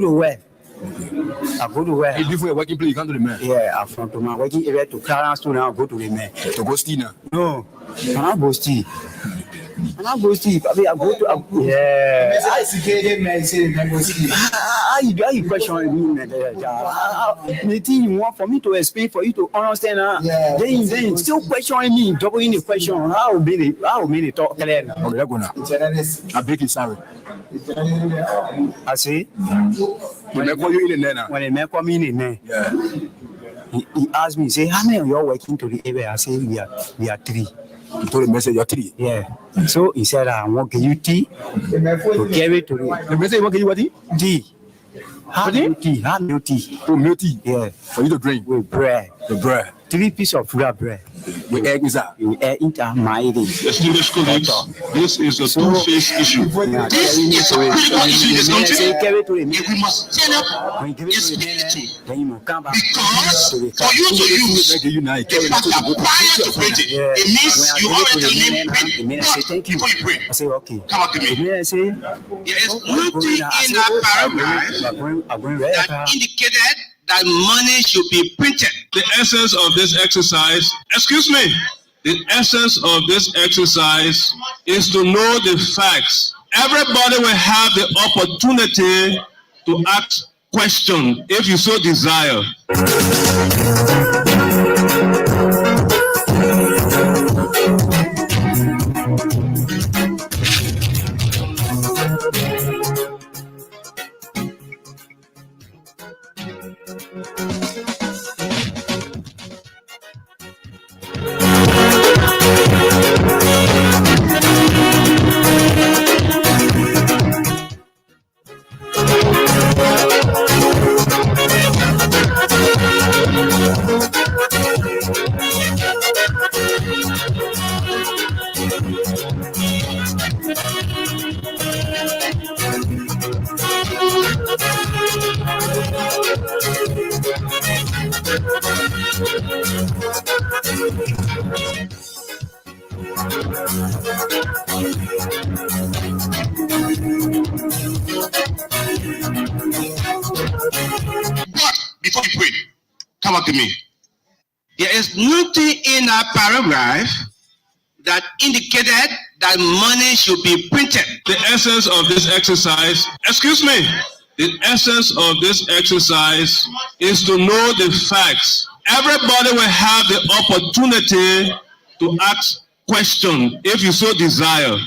to where? I go to where? If before your working place, you come to the mail. Yeah, I'm from to my working area to Clarence to now go to the mail. To go steal now. No, I'm not go steal. I'm not go steal. I mean, I go to yeah. How you question me? The thing you want for me to explain for you to understand. Then still questioning me, doubling the question. How will be the talk clear? Okay, let's go now. I beg you, sorry. I say. When they call you in there now. When they make me in there. Yeah. He asked me, say, how many of you are working to the area? I say, we are 3. You told the message you're 3. Yeah. So he said, I want to give you tea to carry to the message you want to give you what? Tea. How milk tea? How milk tea? Oh, milk tea? Yeah. For you to drink? With bread. The bread. 3 pieces of real bread. With egg is that? With egg into my eating. Distinguished colleagues, this is a two-phase issue. This is a critical issue in this country. We must stand up and speak to it. Because for you to use the fact that prior to printing, it means you already name print before you print. I say, okay. Come up to me. There is nothing in that paragraph that indicated that money should be printed. The essence of this exercise, the essence of this exercise is to know the facts. Everybody will have the opportunity to ask questions if you so desire. But before you pray, come up to me. There is nothing in that paragraph that indicated that money should be printed. The essence of this exercise, the essence of this exercise is to know the facts. Everybody will have the opportunity to ask questions if you so desire.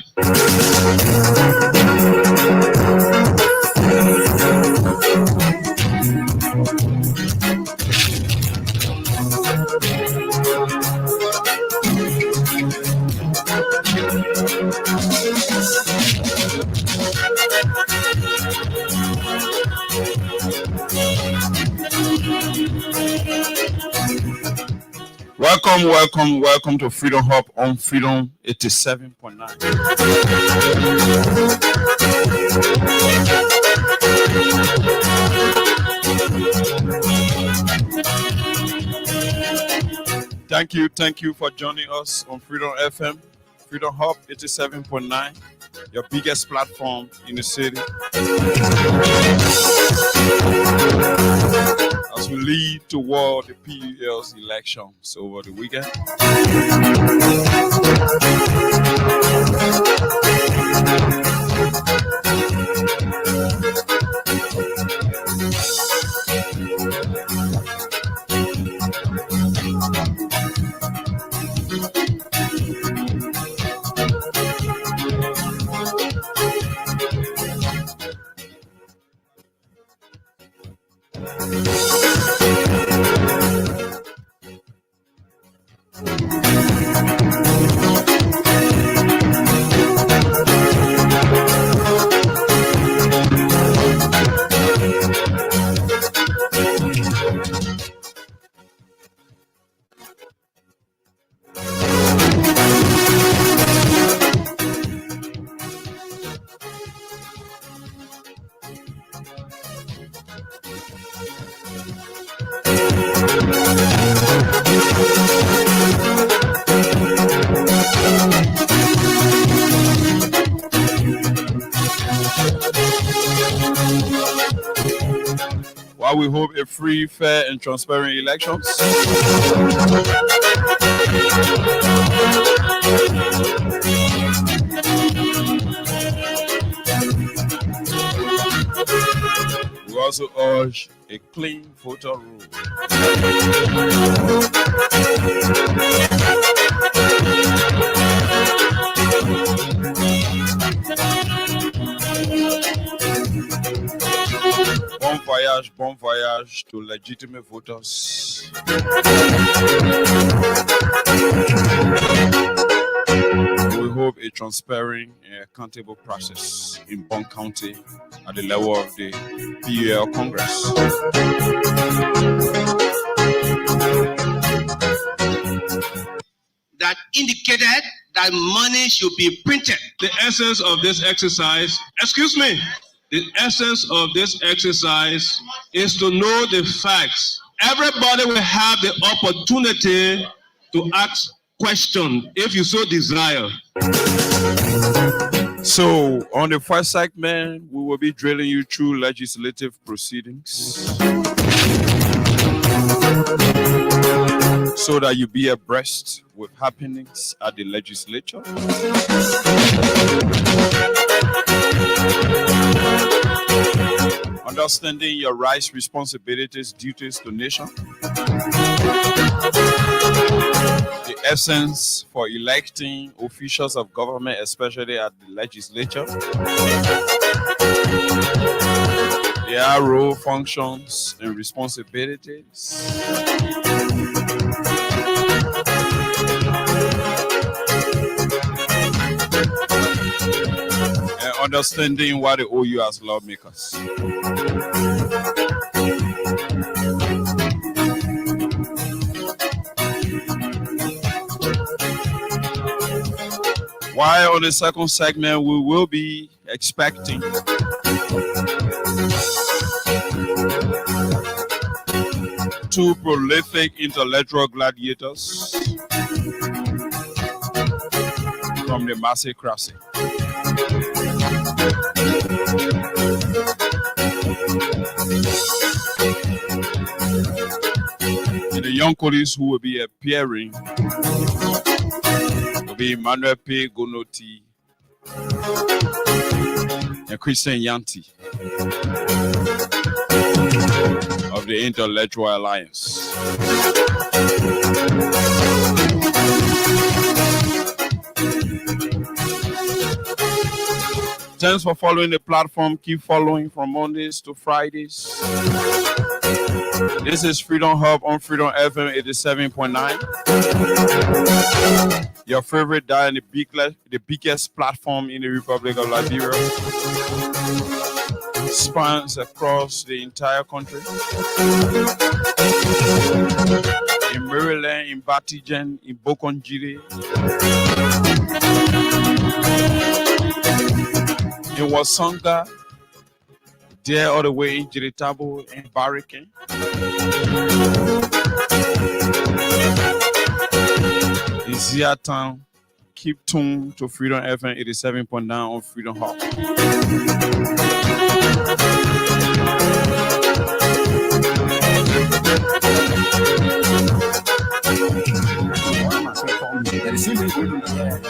Welcome to Freedom Hub on Freedom 87.9. Thank you for joining us on Freedom FM, Freedom Hub 87.9, your biggest platform in the city. As we lead toward the PUL's elections over the weekend. While we hope a free, fair, and transparent elections, we also urge a clean voter roll. Bon voyage to legitimate voters. We hope a transparent and accountable process in Bond County at the level of the PUL Congress. That indicated that money should be printed. The essence of this exercise, the essence of this exercise is to know the facts. Everybody will have the opportunity to ask questions if you so desire. So, on the first segment, we will be drilling you through legislative proceedings so that you be abreast with happenings at the legislature. Understanding your rights, responsibilities, duties to nation. The essence for electing officials of government, especially at the legislature. Their role, functions, and responsibilities. And understanding what they owe you as lawmakers. While on the second segment, we will be expecting two prolific intellectual gladiators from the Massacracy. The young colleagues who will be appearing will be Emmanuel P. Gonoti and Christian Yanti of the Intellectual Alliance. Thanks for following the platform. Keep following from Mondays to Fridays. This is Freedom Hub on Freedom FM 87.9. Your favorite dial and the biggest platform in the Republic of Liberia. Spans across the entire country. In Maryland, in Batigen, in Bokonjiri, in Wasanga, there all the way in Jiritabo and Barrican. In Zia Town, keep tuned to Freedom FM 87.9 on Freedom Hub.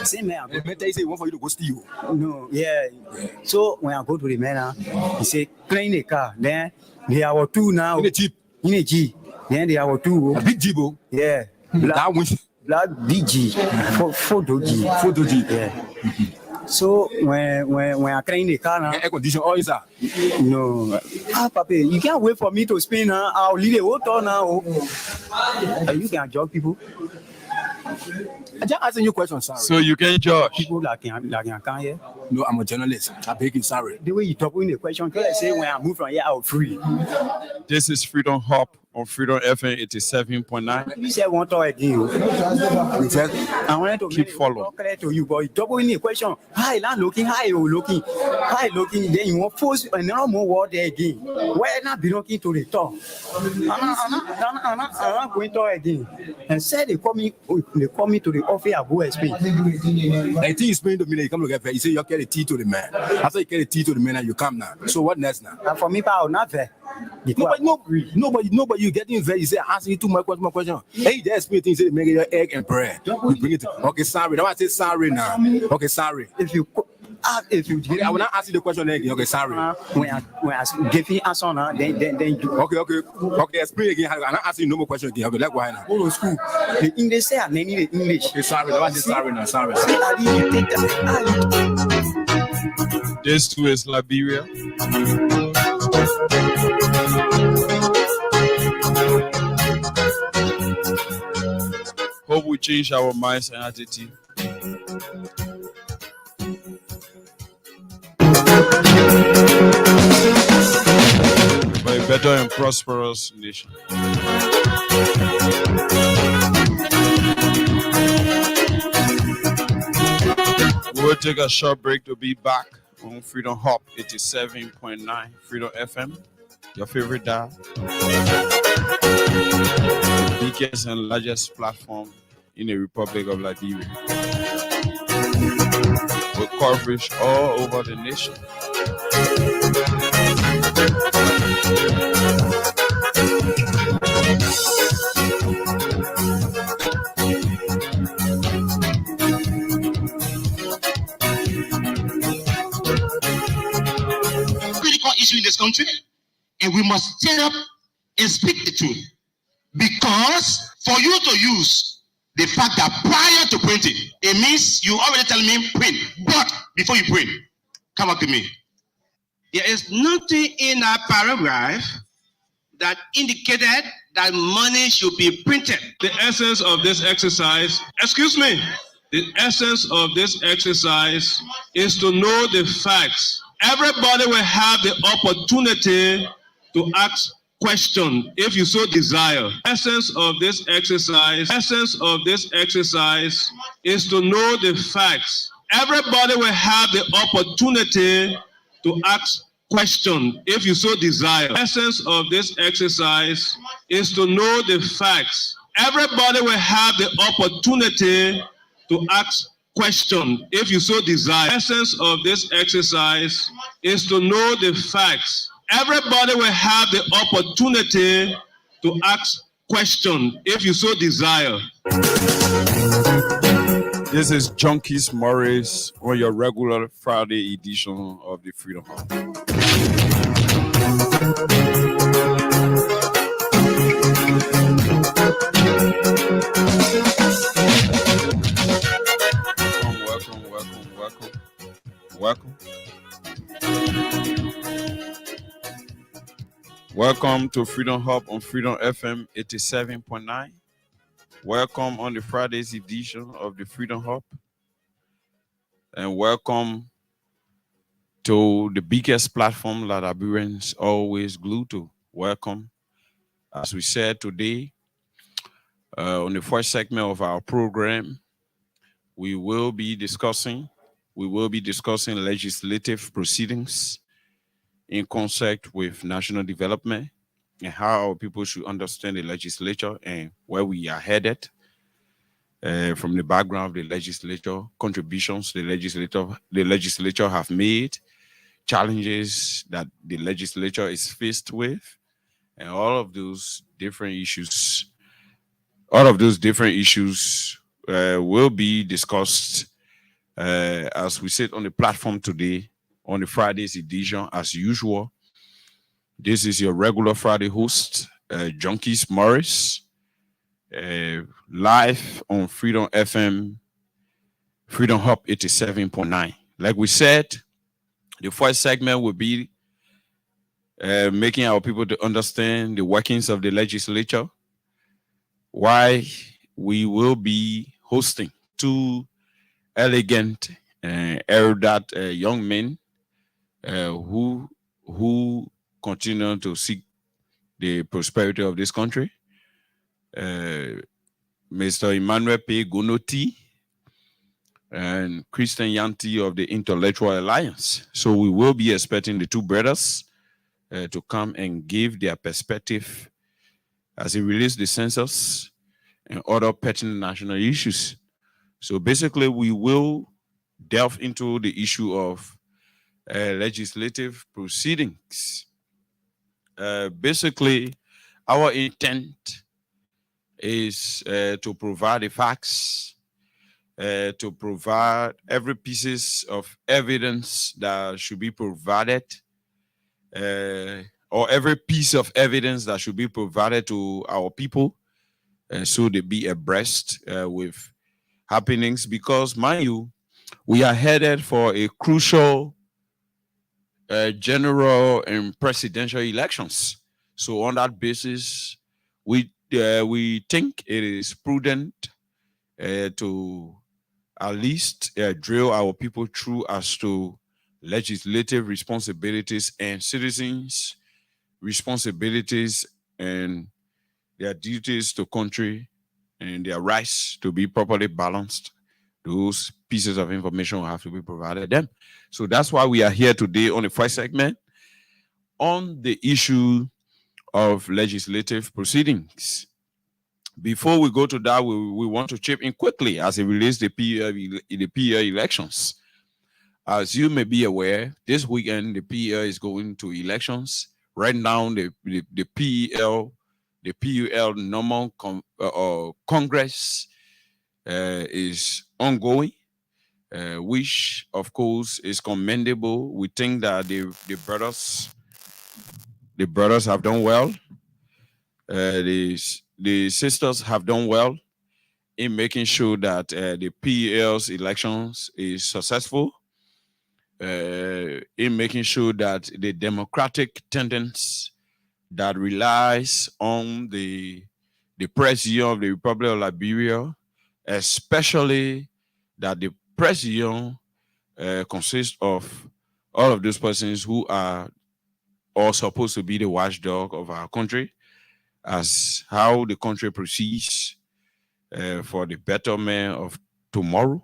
Same man. They say one for you to go steal. No, yeah. So when I go to the man, he say clean the car. Then they are two now. In a jeep. In a G. Then they are two. A big jeep. Yeah. That one. Black BG. Photo G. Photo jeep. Yeah. So when I clean the car now, Air condition all inside. no. Papa, you can't wait for me to spin. I'll leave the water now. You can judge people. I just asking you questions, sorry. So you can judge. People like you can't hear. No, I'm a journalist. I beg you, sorry. The way you talk in the question, I say when I move from here, I'll free. This is Freedom Hub on Freedom FM 87.9. You said one talk again. I wanted to keep following. To you, but you double in the question. Hi, not looking. Hi, you looking. Hi, looking. Then you want force another more word there again. Why not be looking to the top? I'm not going to again. And said they call me to the office. I go explain. I think you explain to me that you come to get you say you get a tea to the man. After you get a tea to the man, and you come now. So what next now? And for me, I'll not there. Nobody, you getting very, you say, asking you too much question. Hey, you just explain things, say, make your egg and bread. You bring it. Okay, sorry. Now I say sorry now. Okay, sorry. If you I will not ask you the question again. Okay, sorry. when I give you answer now, then you Okay, explain again. I'm not asking you no more question again. Okay, let's go ahead now. go to school. The English say I need the English. Okay, sorry. Now I say sorry now. Sorry. This too is Liberia. Hope we change our minds and attitude. For a better and prosperous nation. We will take a short break to be back on Freedom Hub 87.9 Freedom FM, your favorite dial. The biggest and largest platform in the Republic of Liberia. With coverage all over the nation. Critical issue in this country, and we must stand up and speak the truth. Because for you to use the fact that prior to printing, it means you already telling me print. But before you print, come up to me. There is nothing in that paragraph that indicated that money should be printed. The essence of this exercise, the essence of this exercise is to know the facts. Everybody will have the opportunity to ask questions if you so desire. Essence of this exercise is to know the facts. Everybody will have the opportunity to ask questions if you so desire. Essence of this exercise is to know the facts. Everybody will have the opportunity to ask questions if you so desire. Essence of this exercise is to know the facts. Everybody will have the opportunity to ask questions if you so desire. This is Junkies Morris on your regular Friday edition of the Freedom Hub. Welcome. Welcome to Freedom Hub on Freedom FM 87.9. Welcome on the Friday's edition of the Freedom Hub. And welcome to the biggest platform that Liberians always glue to. Welcome. As we said today, on the first segment of our program, we will be discussing legislative proceedings in concert with national development and how our people should understand the legislature and where we are headed from the background of the legislature, contributions the legislature have made, challenges that the legislature is faced with, and all of those different issues will be discussed as we sit on the platform today on the Friday's edition as usual. This is your regular Friday host, Junkies Morris, live on Freedom FM, Freedom Hub 87.9. Like we said, the first segment will be making our people to understand the workings of the legislature, why we will be hosting two elegant, erudite young men who continue to seek the prosperity of this country. Mr. Emmanuel P. Gunoti and Christian Yanti of the Intellectual Alliance. So we will be expecting the two brothers to come and give their perspective as it relates to the census and other pertinent national issues. So basically, we will delve into the issue of legislative proceedings Basically, our intent is to provide the facts, to provide every pieces of evidence that should be provided, or every piece of evidence that should be provided to our people, so they be abreast with happenings. Because, mind you, we are headed for a crucial general and presidential elections. So on that basis, we think it is prudent to at least drill our people through as to legislative responsibilities and citizens' responsibilities and their duties to country and their rights to be properly balanced. Those pieces of information will have to be provided them. So that's why we are here today on the first segment on the issue of legislative proceedings. Before we go to that, we want to chip in quickly as it relates to the PEL elections. As you may be aware, this weekend the PEL is going to elections. Right now, the PEL, the PUL normal Congress is ongoing, which of course is commendable. We think that the brothers have done well. The sisters have done well in making sure that the PEL's elections is successful, in making sure that the democratic tendency that relies on the President of the Republic of Liberia, especially that the President consists of all of those persons who are all supposed to be the watchdog of our country, as how the country proceeds for the betterment of tomorrow,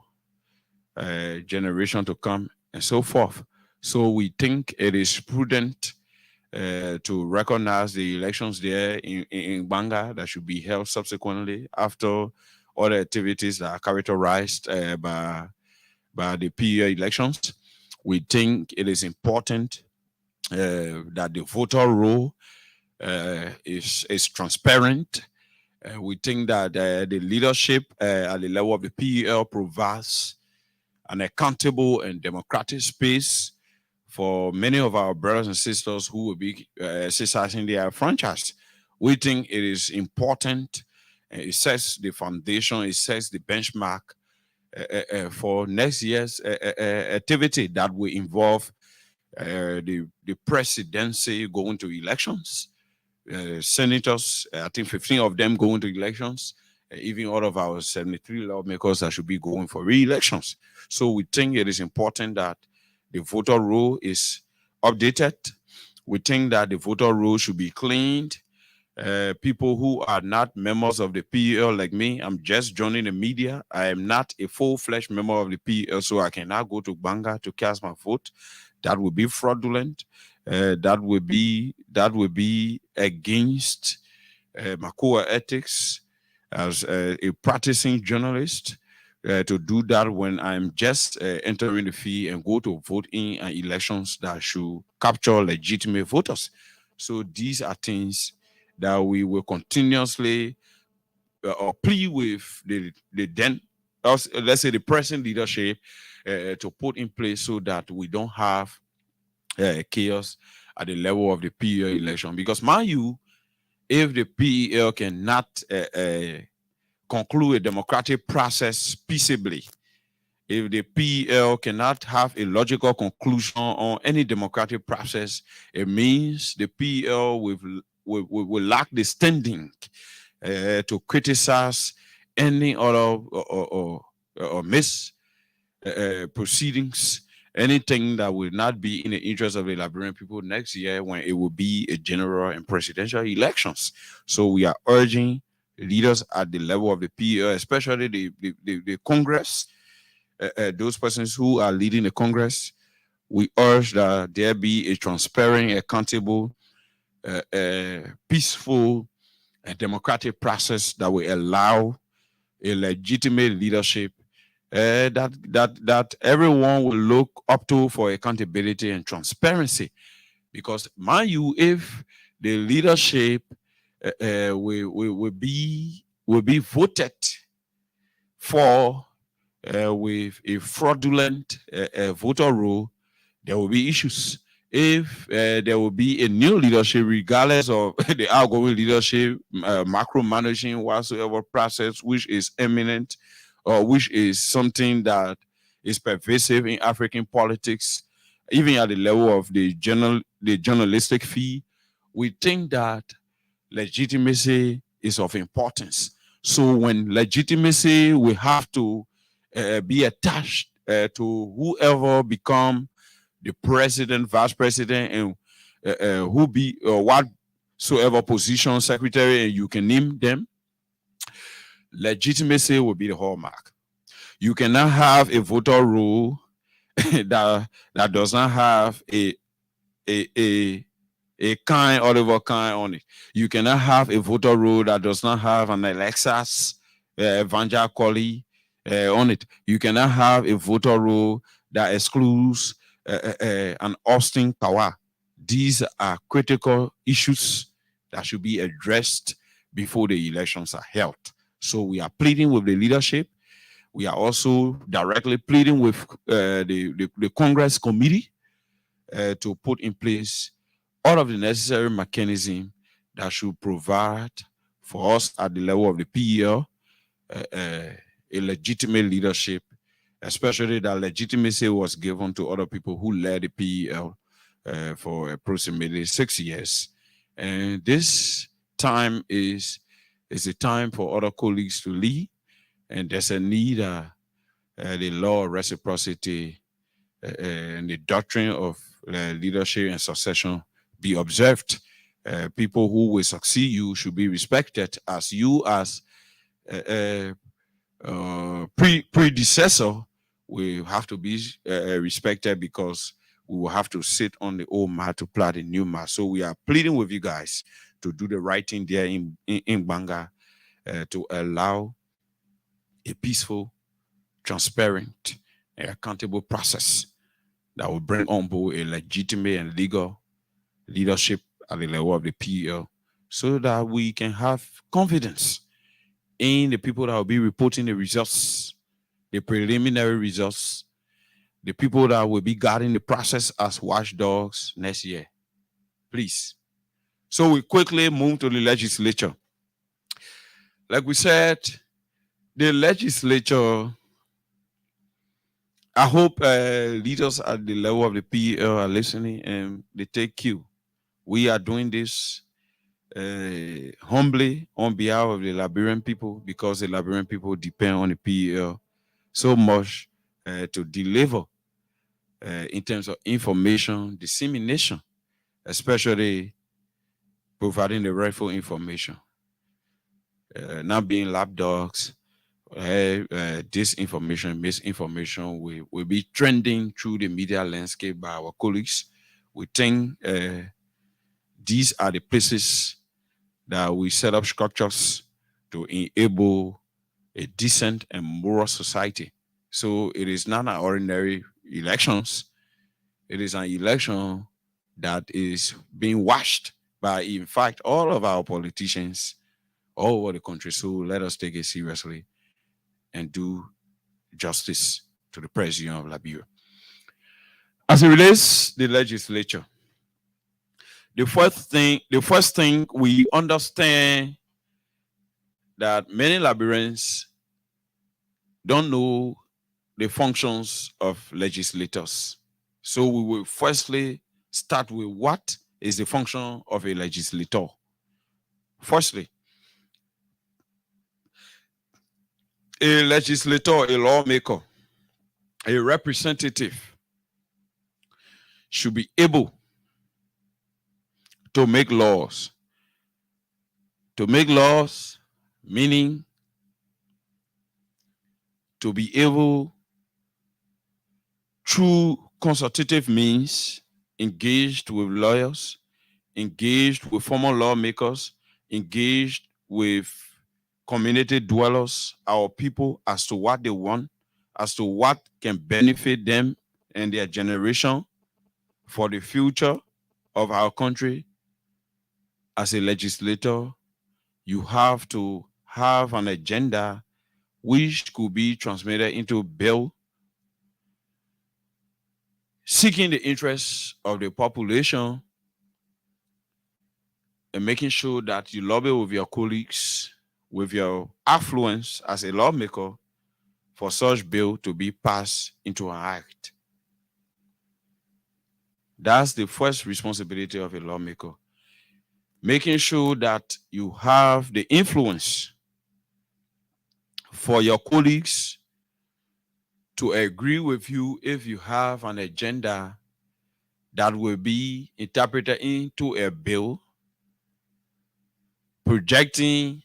generation to come, and so forth. So we think it is prudent to recognize the elections there in Banga that should be held subsequently after other activities that are characterized by the PEL elections. We think it is important that the voter roll is transparent. We think that the leadership at the level of the PEL provides an accountable and democratic space for many of our brothers and sisters who will be exercising their franchise. We think it is important. It sets the foundation, it sets the benchmark for next year's activity that will involve the presidency going to elections, senators, I think 15 of them going to elections, even all of our 73 lawmakers that should be going for re-elections. So we think it is important that the voter roll is updated. We think that the voter roll should be cleaned. People who are not members of the PEL like me, I'm just joining the media. I am not a full-fledged member of the PEL, so I cannot go to Banga to cast my vote. That would be fraudulent. That would be against my core ethics as a practicing journalist. To do that when I'm just entering the field and go to vote in elections that should capture legitimate voters. So these are things that we will continuously plead with the then, let's say the present leadership to put in place so that we don't have chaos at the level of the PEL election. Because mind you, if the PEL cannot conclude a democratic process peaceably, if the PEL cannot have a logical conclusion on any democratic process, it means the PEL will lack the standing to criticize any other or miss proceedings, anything that will not be in the interest of the Liberian people next year when it will be a general and presidential elections. So we are urging leaders at the level of the PEL, especially the Congress, those persons who are leading the Congress, we urge that there be a transparent, accountable, peaceful, and democratic process that will allow a legitimate leadership that everyone will look up to for accountability and transparency. Because mind you, if the leadership will be voted for with a fraudulent voter roll, there will be issues. If there will be a new leadership, regardless of the outgoing leadership, macro managing whatsoever process, which is eminent, or which is something that is pervasive in African politics, even at the level of the journalistic fee, we think that legitimacy is of importance. So when legitimacy will have to be attached to whoever become the president, vice president, and who be whatsoever position, secretary, and you can name them, legitimacy will be the hallmark. You cannot have a voter roll that does not have a kind Oliver kind on it. You cannot have a voter roll that does not have an Alexas Vanja Colley on it. You cannot have a voter roll that excludes an Austin Power. These are critical issues that should be addressed before the elections are held. So we are pleading with the leadership. We are also directly pleading with the Congress committee to put in place all of the necessary mechanism that should provide for us at the level of the PEL a legitimate leadership, especially that legitimacy was given to other people who led the PEL for approximately 6 years. And this time is a time for other colleagues to lead, and there's a need the law of reciprocity and the doctrine of leadership and succession be observed. People who will succeed you should be respected as you as predecessor will have to be respected, because we will have to sit on the old mat to plant a new mat. So we are pleading with you guys to do the right thing there in Banga, to allow a peaceful, transparent, and accountable process that will bring on board a legitimate and legal leadership at the level of the PEL, so that we can have confidence in the people that will be reporting the results, the preliminary results, the people that will be guarding the process as watchdogs next year. Please. So we quickly move to the legislature. Like we said, the legislature, I hope leaders at the level of the PEL are listening and they take cue. We are doing this humbly on behalf of the Liberian people, because the Liberian people depend on the PEL so much to deliver in terms of information dissemination, especially providing the rightful information. Not being lapdogs, disinformation, misinformation will be trending through the media landscape by our colleagues. We think these are the places that we set up structures to enable a decent and moral society. So it is not an ordinary elections. It is an election that is being watched by, in fact, all of our politicians all over the country. So let us take it seriously and do justice to the president of Liberia. As it relates to the legislature, the first thing we understand that many Liberians don't know the functions of legislators. So we will firstly start with what is the function of a legislator. Firstly, a legislator, a lawmaker, a representative should be able to make laws. To make laws, meaning to be able, through consultative means, engaged with lawyers, engaged with former lawmakers, engaged with community dwellers, our people, as to what they want, as to what can benefit them and their generation for the future of our country, as a legislator, you have to have an agenda which could be transmitted into a bill seeking the interests of the population and making sure that you lobby with your colleagues, with your affluence as a lawmaker for such bill to be passed into an act. That's the first responsibility of a lawmaker. Making sure that you have the influence for your colleagues to agree with you if you have an agenda that will be interpreted into a bill projecting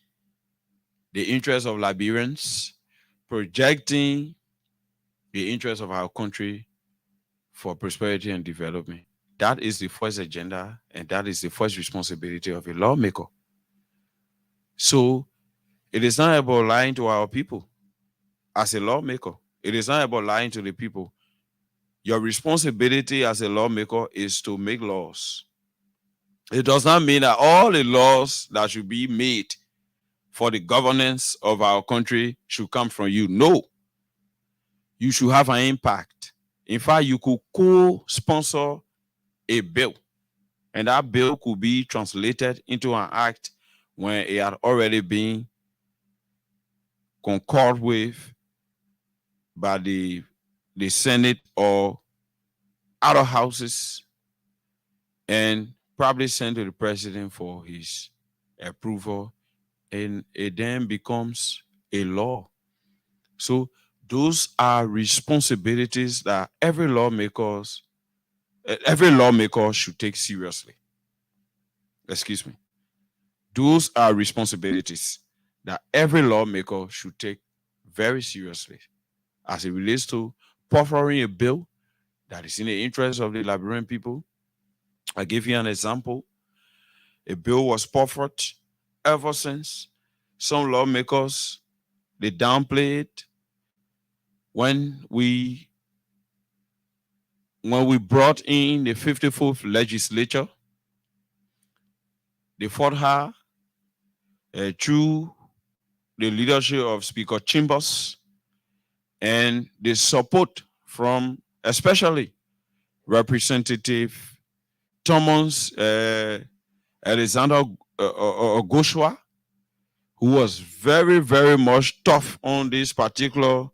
the interests of Liberians, projecting the interests of our country for prosperity and development. That is the first agenda, and that is the first responsibility of a lawmaker. So it is not about lying to our people as a lawmaker. It is not about lying to the people. Your responsibility as a lawmaker is to make laws. It does not mean that all the laws that should be made for the governance of our country should come from you. No. You should have an impact. In fact, you could co-sponsor a bill, and that bill could be translated into an act when it had already been concurred with by the Senate or other houses, and probably sent to the president for his approval, and it then becomes a law. So those are responsibilities that every lawmaker should take seriously. Excuse me. Those are responsibilities that every lawmaker should take very seriously as it relates to pursuing a bill that is in the interest of the Liberian people. I give you an example. A bill was pursued ever since. Some lawmakers, they downplayed when we brought in the 54th legislature. They fought her through the leadership of Speaker Chambers and the support from especially Representative Thomas Alexander Ogoshua, who was very, very much tough on this particular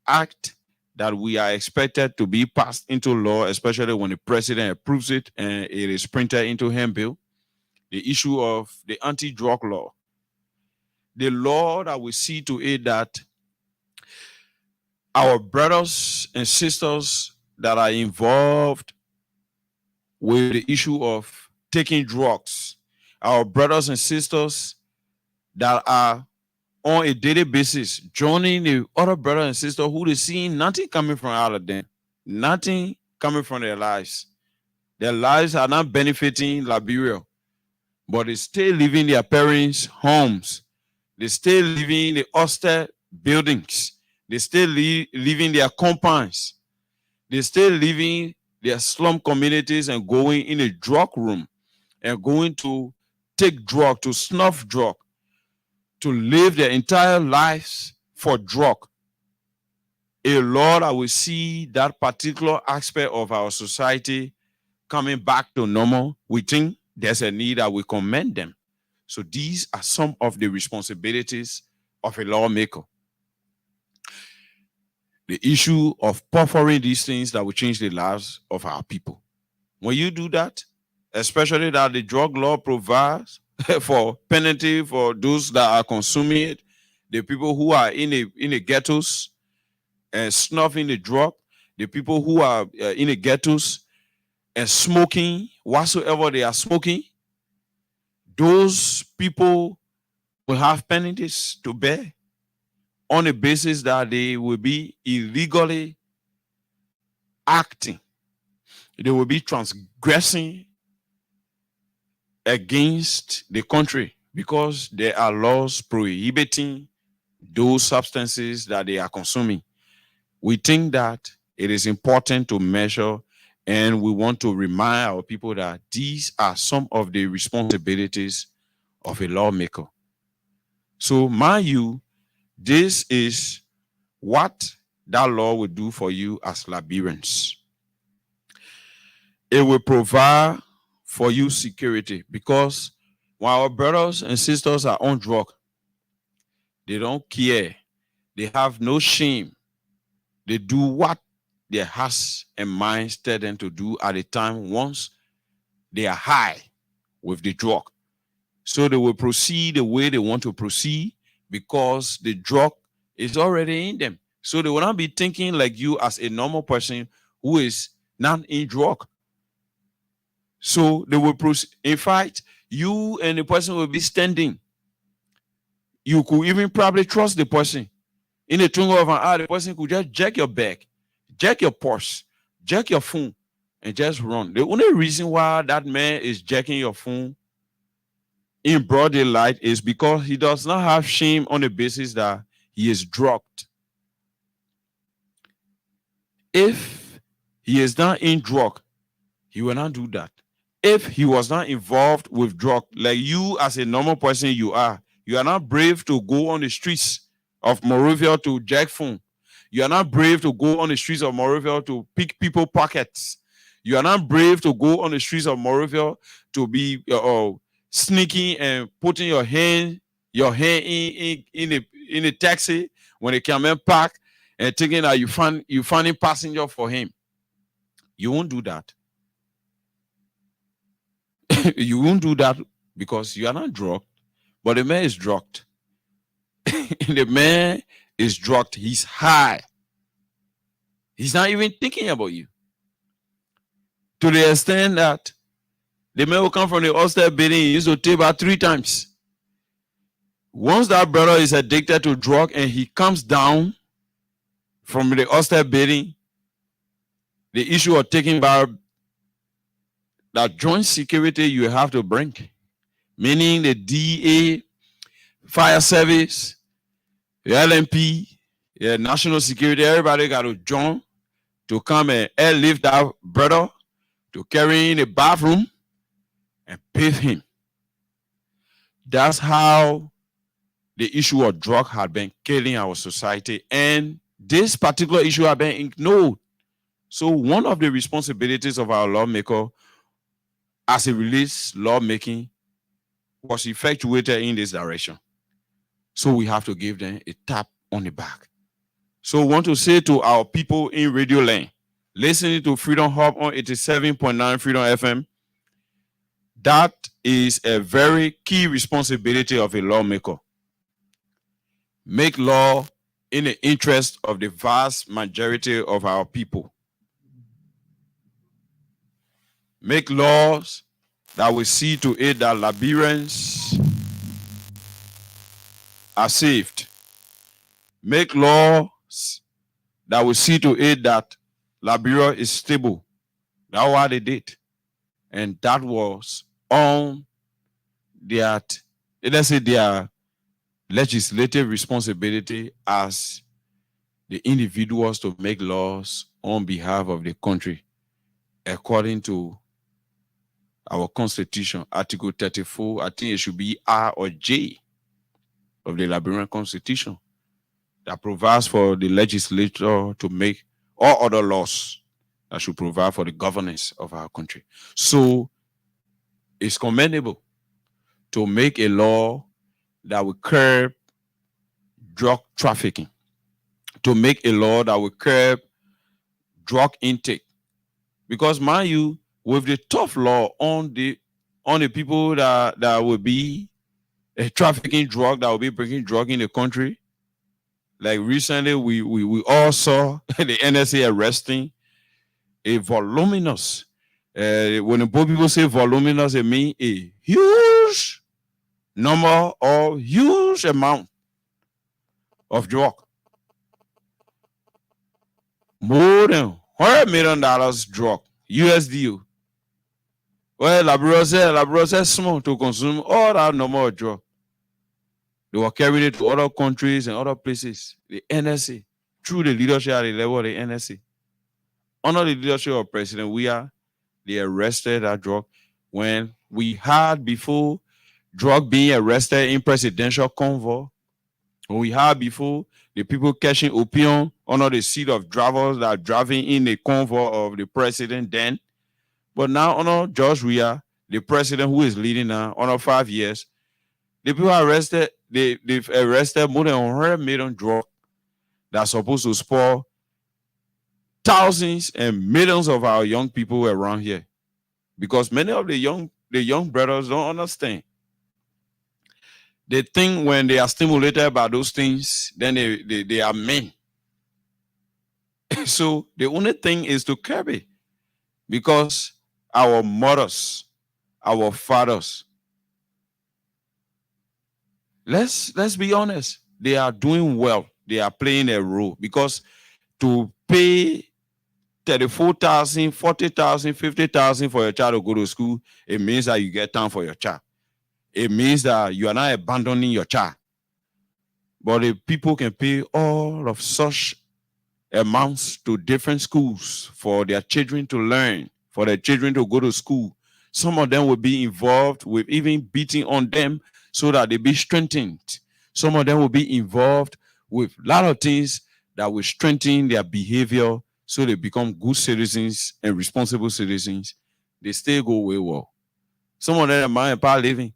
act that we are expected to be passed into law, especially when the president approves it and it is printed into handbill. The issue of the anti-drug law. The law that we see to it that our brothers and sisters that are involved with the issue of taking drugs, our brothers and sisters that are on a daily basis joining the other brothers and sisters who they see nothing coming from out of them, nothing coming from their lives. Their lives are not benefiting Liberia, but they still living their parents' homes. They still living in the austere buildings. They still living their compounds. They still living their slum communities and going in a drug room and going to take drug, to snuff drug, to live their entire lives for drug. A law that will see that particular aspect of our society coming back to normal, we think there's a need that we commend them. So these are some of the responsibilities of a lawmaker. The issue of pursuing these things that will change the lives of our people. When you do that, especially that the drug law provides for penalty for those that are consuming it, the people who are in the ghettos and snuffing the drug, the people who are in the ghettos and smoking whatsoever they are smoking, those people will have penalties to bear on the basis that they will be illegally acting. They will be transgressing against the country because there are laws prohibiting those substances that they are consuming. We think that it is important to measure And we want to remind our people that these are some of the responsibilities of a lawmaker. So, mind you, this is what that law will do for you as Liberians. It will provide for you security, because when our brothers and sisters are on drug, they don't care. They have no shame. They do what their hearts and minds tell them to do at the time once they are high with the drug. So they will proceed the way they want to proceed because the drug is already in them. So they will not be thinking like you as a normal person who is not in drug. So they will proceed. In fact, you and the person will be standing. You could even probably trust the person. In a twinkle of an eye, the person could just check your bag, check your purse, check your phone, and just run. The only reason why that man is checking your phone in broad daylight is because he does not have shame on the basis that he is drugged. If he is not in drug, he will not do that. If he was not involved with drug, like you as a normal person you are not brave to go on the streets of Monrovia to jack phone. You are not brave to go on the streets of Monrovia to pick people pockets. You are not brave to go on the streets of Monrovia to be sneaking and putting your hand in a taxi when they come and park and thinking that you finding passenger for him. You won't do that. You won't do that because you are not drugged, but the man is drugged. The man is drugged. He's high. He's not even thinking about you. To the extent that the man will come from the Ulster building, he used to take about 3 times. Once that brother is addicted to drug and he comes down from the Ulster building, the issue of taking back that joint security you have to bring, meaning the DA, fire service, the LMP, the national security, everybody got to join to come and airlift that brother to carry in the bathroom and bathe him. That's how the issue of drug had been killing our society, and this particular issue had been ignored. So one of the responsibilities of our lawmaker as it relates lawmaking was effectuated in this direction. So we have to give them a tap on the back. So I want to say to our people in Radio Land, listening to Freedom Hub on 87.9 Freedom FM, that is a very key responsibility of a lawmaker. Make law in the interest of the vast majority of our people. Make laws that will see to it that Liberians are saved. Make laws that will see to it that Liberia is stable. That's what they did. And that was on their, let's say, their legislative responsibility as the individuals to make laws on behalf of the country according to our Constitution, Article 34. I think it should be R or J of the Liberian Constitution that provides for the legislature to make all other laws that should provide for the governance of our country. So it's commendable to make a law that will curb drug trafficking, to make a law that will curb drug intake. Because mind you, with the tough law on the people that will be trafficking drug, that will be bringing drug in the country, like recently we all saw the NSA arresting a voluminous, when the people say voluminous, it means a huge number or huge amount of drug. More than $100 million drug, USD. Well, Liberia said small to consume all that number of drug. They were carrying it to other countries and other places. The NSA, through the leadership at the level of the NSA. under the leadership of President Weah, they arrested that drug. When we had before drug being arrested in presidential convoy, when we had before the people catching opium under the seat of drivers that are driving in the convoy of the president then. But now under George Weah, the president who is leading now, under 5 years, the people arrested, they've arrested more than 100 million drugs that are supposed to spoil thousands and millions of our young people around here. Because many of the young brothers don't understand. They think when they are stimulated by those things, then they are men. So the only thing is to curb it. Because our mothers, our fathers, let's be honest, they are doing well. They are playing a role. Because to pay 34,000, 40,000, 50,000 for your child to go to school, it means that you get time for your child. It means that you are not abandoning your child. But the people can pay all of such amounts to different schools for their children to learn, for their children to go to school. Some of them will be involved with even beating on them so that they be strengthened. Some of them will be involved with a lot of things that will strengthen their behavior so they become good citizens and responsible citizens. They still go way well. Some of them are mind and power living.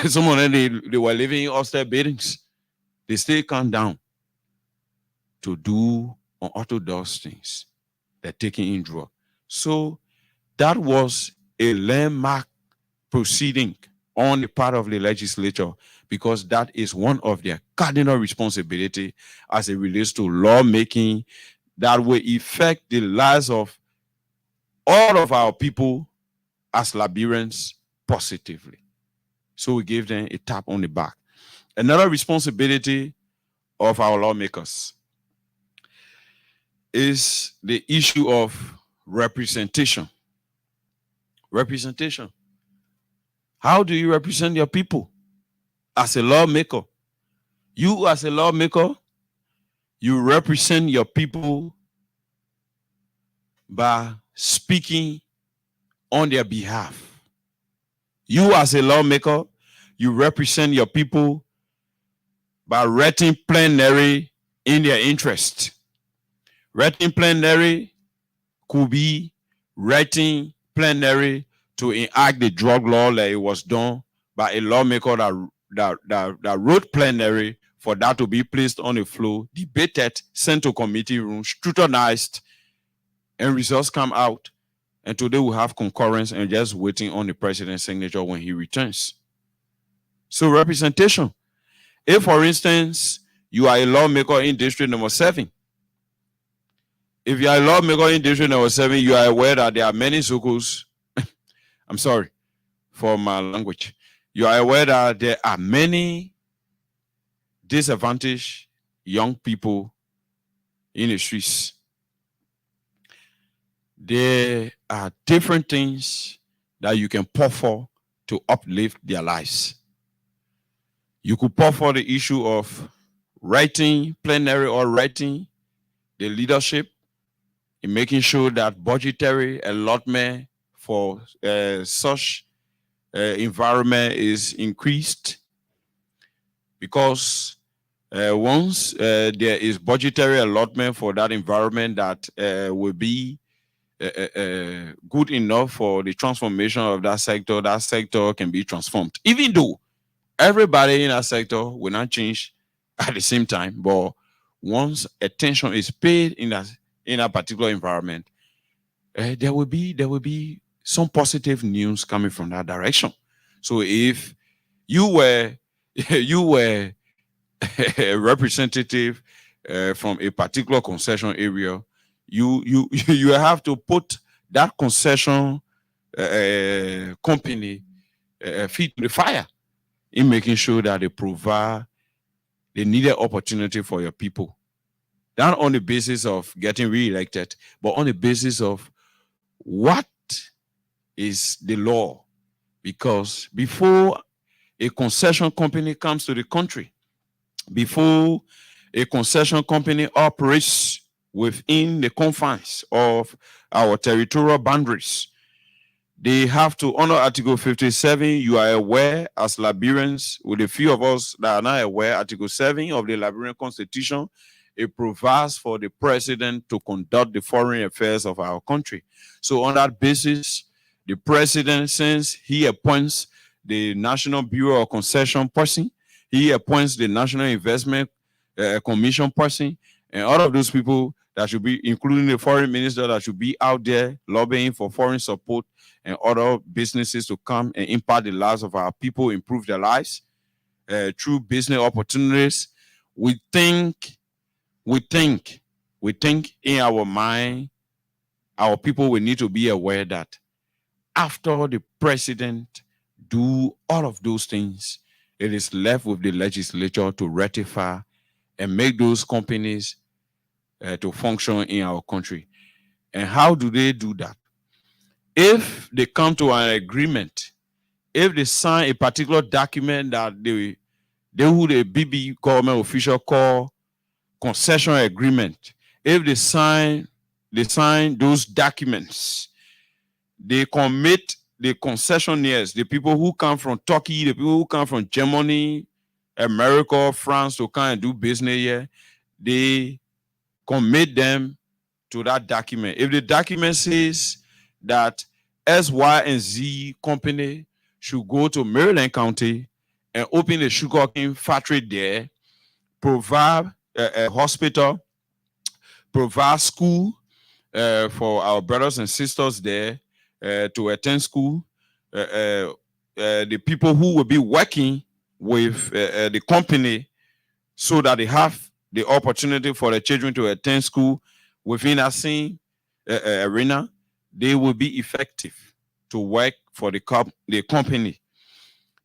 Some of them, they were living in austere buildings. They still come down to do unorthodox things. They're taking in drugs. So that was a landmark proceeding on the part of the legislature, because that is one of their cardinal responsibility as it relates to lawmaking that will affect the lives of all of our people as Liberians positively. So we gave them a tap on the back. Another responsibility of our lawmakers is the issue of representation. Representation. How do you represent your people as a lawmaker? You as a lawmaker, you represent your people by speaking on their behalf. You as a lawmaker, you represent your people by writing plenary in their interest. Writing plenary could be writing plenary to enact the drug law like it was done by a lawmaker that wrote plenary for that to be placed on the floor, debated, sent to committee rooms, scrutinized, and results come out. And today we have concurrence and just waiting on the president's signature when he returns. So representation. If, for instance, you are a lawmaker in district number 7, if you are a lawmaker in district number 7, you are aware that there are many Zokos. I'm sorry for my language. You are aware that there are many disadvantaged young people in the streets. There are different things that you can pour for to uplift their lives. You could pour for the issue of writing plenary or writing the leadership in making sure that budgetary allotment for such environment is increased, because once there is budgetary allotment for that environment, that will be good enough for the transformation of that sector can be transformed. Even though everybody in that sector will not change at the same time, but once attention is paid in a particular environment, there will be some positive news coming from that direction. So if you were a representative from a particular concession area, you have to put that concession company feet to the fire in making sure that they provide the needed opportunity for your people. Not on the basis of getting re-elected, but on the basis of what is the law. Because before a concession company comes to the country, before a concession company operates within the confines of our territorial boundaries. They have to honor Article 57. You are aware, as Liberians, with a few of us that are not aware, Article 7 of the Liberian Constitution, it provides for the president to conduct the foreign affairs of our country. So on that basis, the president, since he appoints the National Bureau of Concession person, he appoints the National Investment Commission person, and all of those people that should be, including the foreign minister, that should be out there lobbying for foreign support and other businesses to come and impact the lives of our people, improve their lives through business opportunities. We think in our mind, our people will need to be aware that after the president do all of those things, it is left with the legislature to ratify and make those companies to function in our country. And how do they do that? If they come to an agreement, if they sign a particular document that they who the BB government official call concession agreement, if they sign those documents, they commit the concessionaires, the people who come from Turkey, the people who come from Germany, America, France to come and do business here, they commit them to that document. If the document says that S, Y, and Z company should go to Maryland County and open a sugarcane factory there, provide a hospital, provide school for our brothers and sisters there to attend school, the people who will be working with the company so that they have the opportunity for the children to attend school within that same arena, they will be effective to work for the company.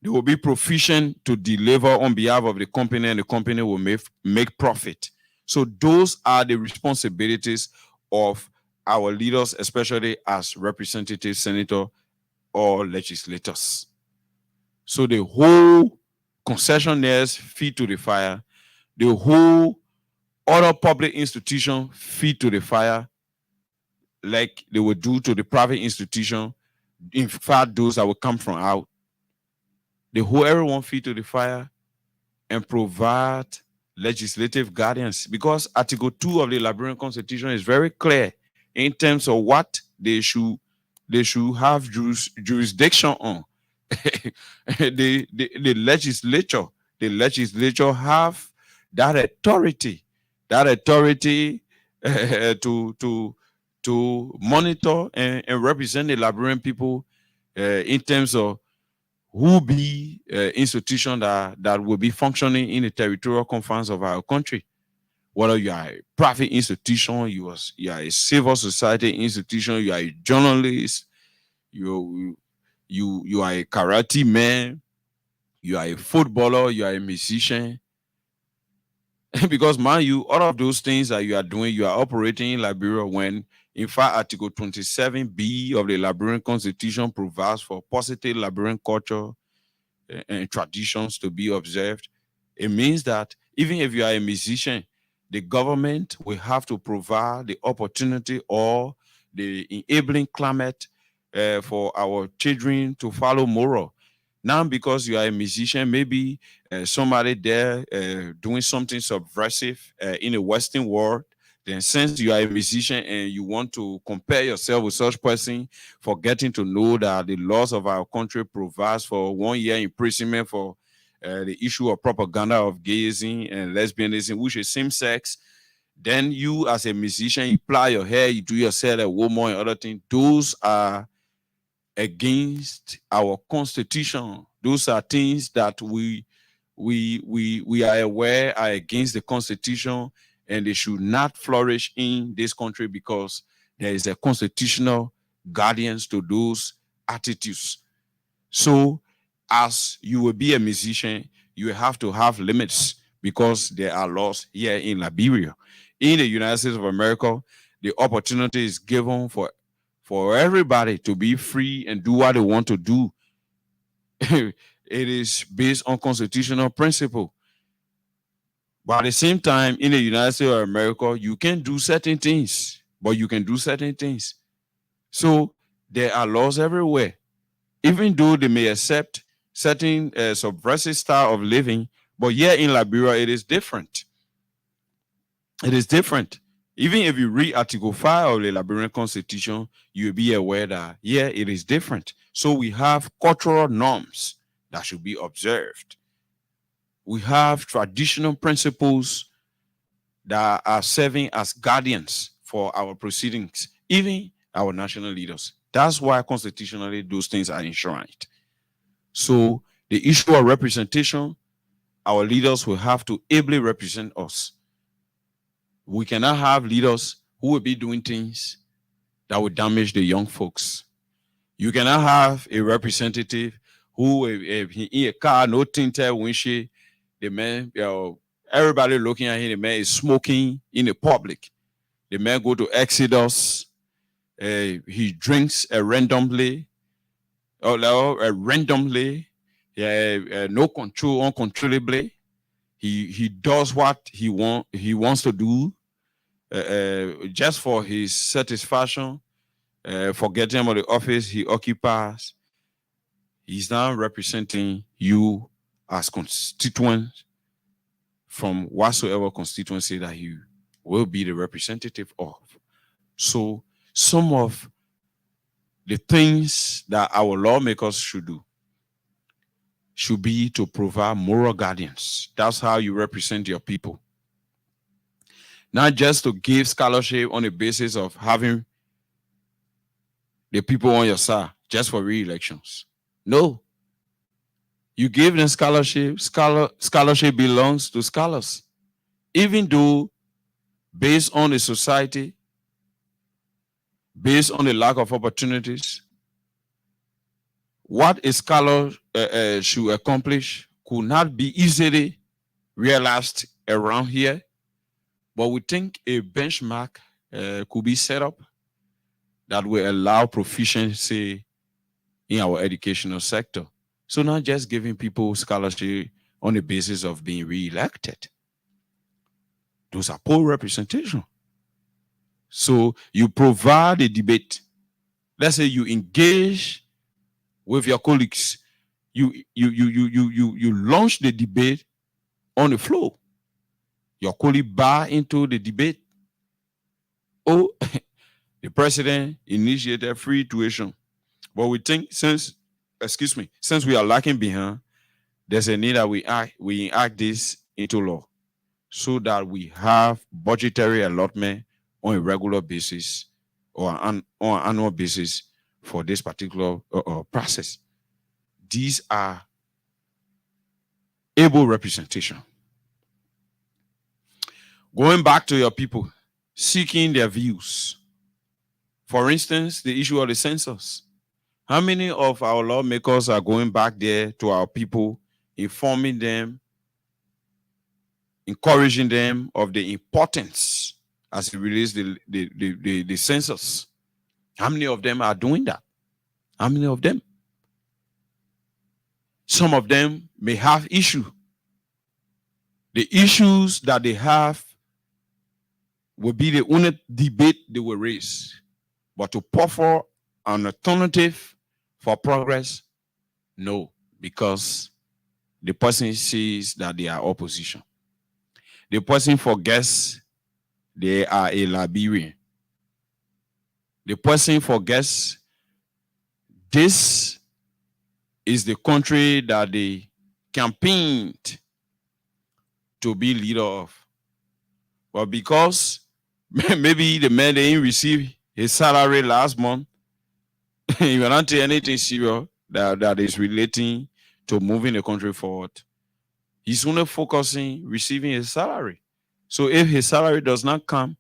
They will be proficient to deliver on behalf of the company, and the company will make profit. So those are the responsibilities of our leaders, especially as representatives, senators, or legislators. So the whole concessionaires feed to the fire. The whole other public institution feed to the fire like they would do to the private institution. In fact, those that will come from out. The whole everyone feed to the fire and provide legislative guidance, because Article 2 of the Liberian Constitution is very clear in terms of what they should have jurisdiction on. The legislature have that authority to monitor and represent the Liberian people in terms of who be institution that will be functioning in the territorial confines of our country. Whether you are a private institution, you are a civil society institution, you are a journalist, you are a karate man, you are a footballer, you are a musician. Because, mind you, all of those things that you are doing, you are operating in Liberia when, in fact, Article 27B of the Liberian Constitution provides for positive Liberian culture and traditions to be observed. It means that even if you are a musician, the government will have to provide the opportunity or the enabling climate for our children to follow moral. Now, because you are a musician, maybe somebody there doing something subversive in the Western world, then since you are a musician and you want to compare yourself with such person, forgetting to know that the laws of our country provides for 1 year imprisonment for the issue of propaganda of gayism and lesbianism, which is same sex, then you as a musician, you ply your hair, you do yourself a woman and other things. Those are against our constitution. Those are things that we are aware are against the constitution, and they should not flourish in this country because there is a constitutional guardians to those attitudes. So as you will be a musician, you have to have limits because there are laws here in Liberia. In the United States of America, the opportunity is given for everybody to be free and do what they want to do. It is based on constitutional principle. But at the same time, in the United States of America, you can do certain things, but you can do certain things. So there are laws everywhere. Even though they may accept certain subversive style of living, but here in Liberia, it is different. It is different. Even if you read Article 5 of the Liberian Constitution, you'll be aware that, yeah, it is different. So we have cultural norms that should be observed. We have traditional principles that are serving as guardians for our proceedings, even our national leaders. That's why constitutionally those things are enshrined. So the issue of representation, our leaders will have to ably represent us. We cannot have leaders who will be doing things that will damage the young folks. You cannot have a representative who, if he in a car, no tinted windshield, the man, everybody looking at him, the man is smoking in the public. The man go to Exodus, he drinks randomly, no control, uncontrollably. He does what he wants to do, just for his satisfaction, forgetting about the office he occupies. He's now representing you as constituents from whatsoever constituency that he will be the representative of. So some of the things that our lawmakers should do should be to provide moral guardians. That's how you represent your people. Not just to give scholarship on the basis of having the people on your side just for re-elections. No. You give them scholarship. Scholarship belongs to scholars. Even though based on the society, based on the lack of opportunities, what a scholar should accomplish could not be easily realized around here. But we think a benchmark could be set up that will allow proficiency in our educational sector. So not just giving people scholarship on the basis of being re-elected. Those are poor representation. So you provide a debate. Let's say you engage with your colleagues. You launch the debate on the floor. Your colleague buy into the debate. Oh, the president initiated free tuition. But we think since we are lacking behind, there's a need that we enact this into law so that we have budgetary allotment on a regular basis or on an annual basis for this particular process. These are able representation. Going back to your people, seeking their views. For instance, the issue of the census. How many of our lawmakers are going back there to our people, informing them, encouraging them of the importance as it relates to the census? How many of them are doing that? How many of them? Some of them may have issue. The issues that they have will be the only debate they will raise. But to offer an alternative for progress, no, because the person sees that they are opposition. The person forgets they are a Liberian. The person forgets this is the country that they campaigned to be leader of. But because maybe the man didn't receive his salary last month, you will not do anything serious that is relating to moving the country forward. He's only focusing receiving his salary. So if his salary does not come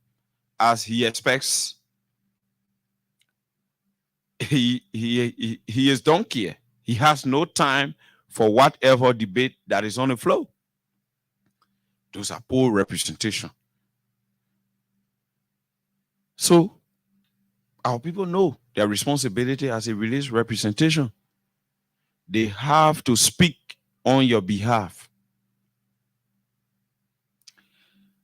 as he expects, he is donkey. He has no time for whatever debate that is on the floor. Those are poor representation. So our people know their responsibility as it relates representation. They have to speak on your behalf.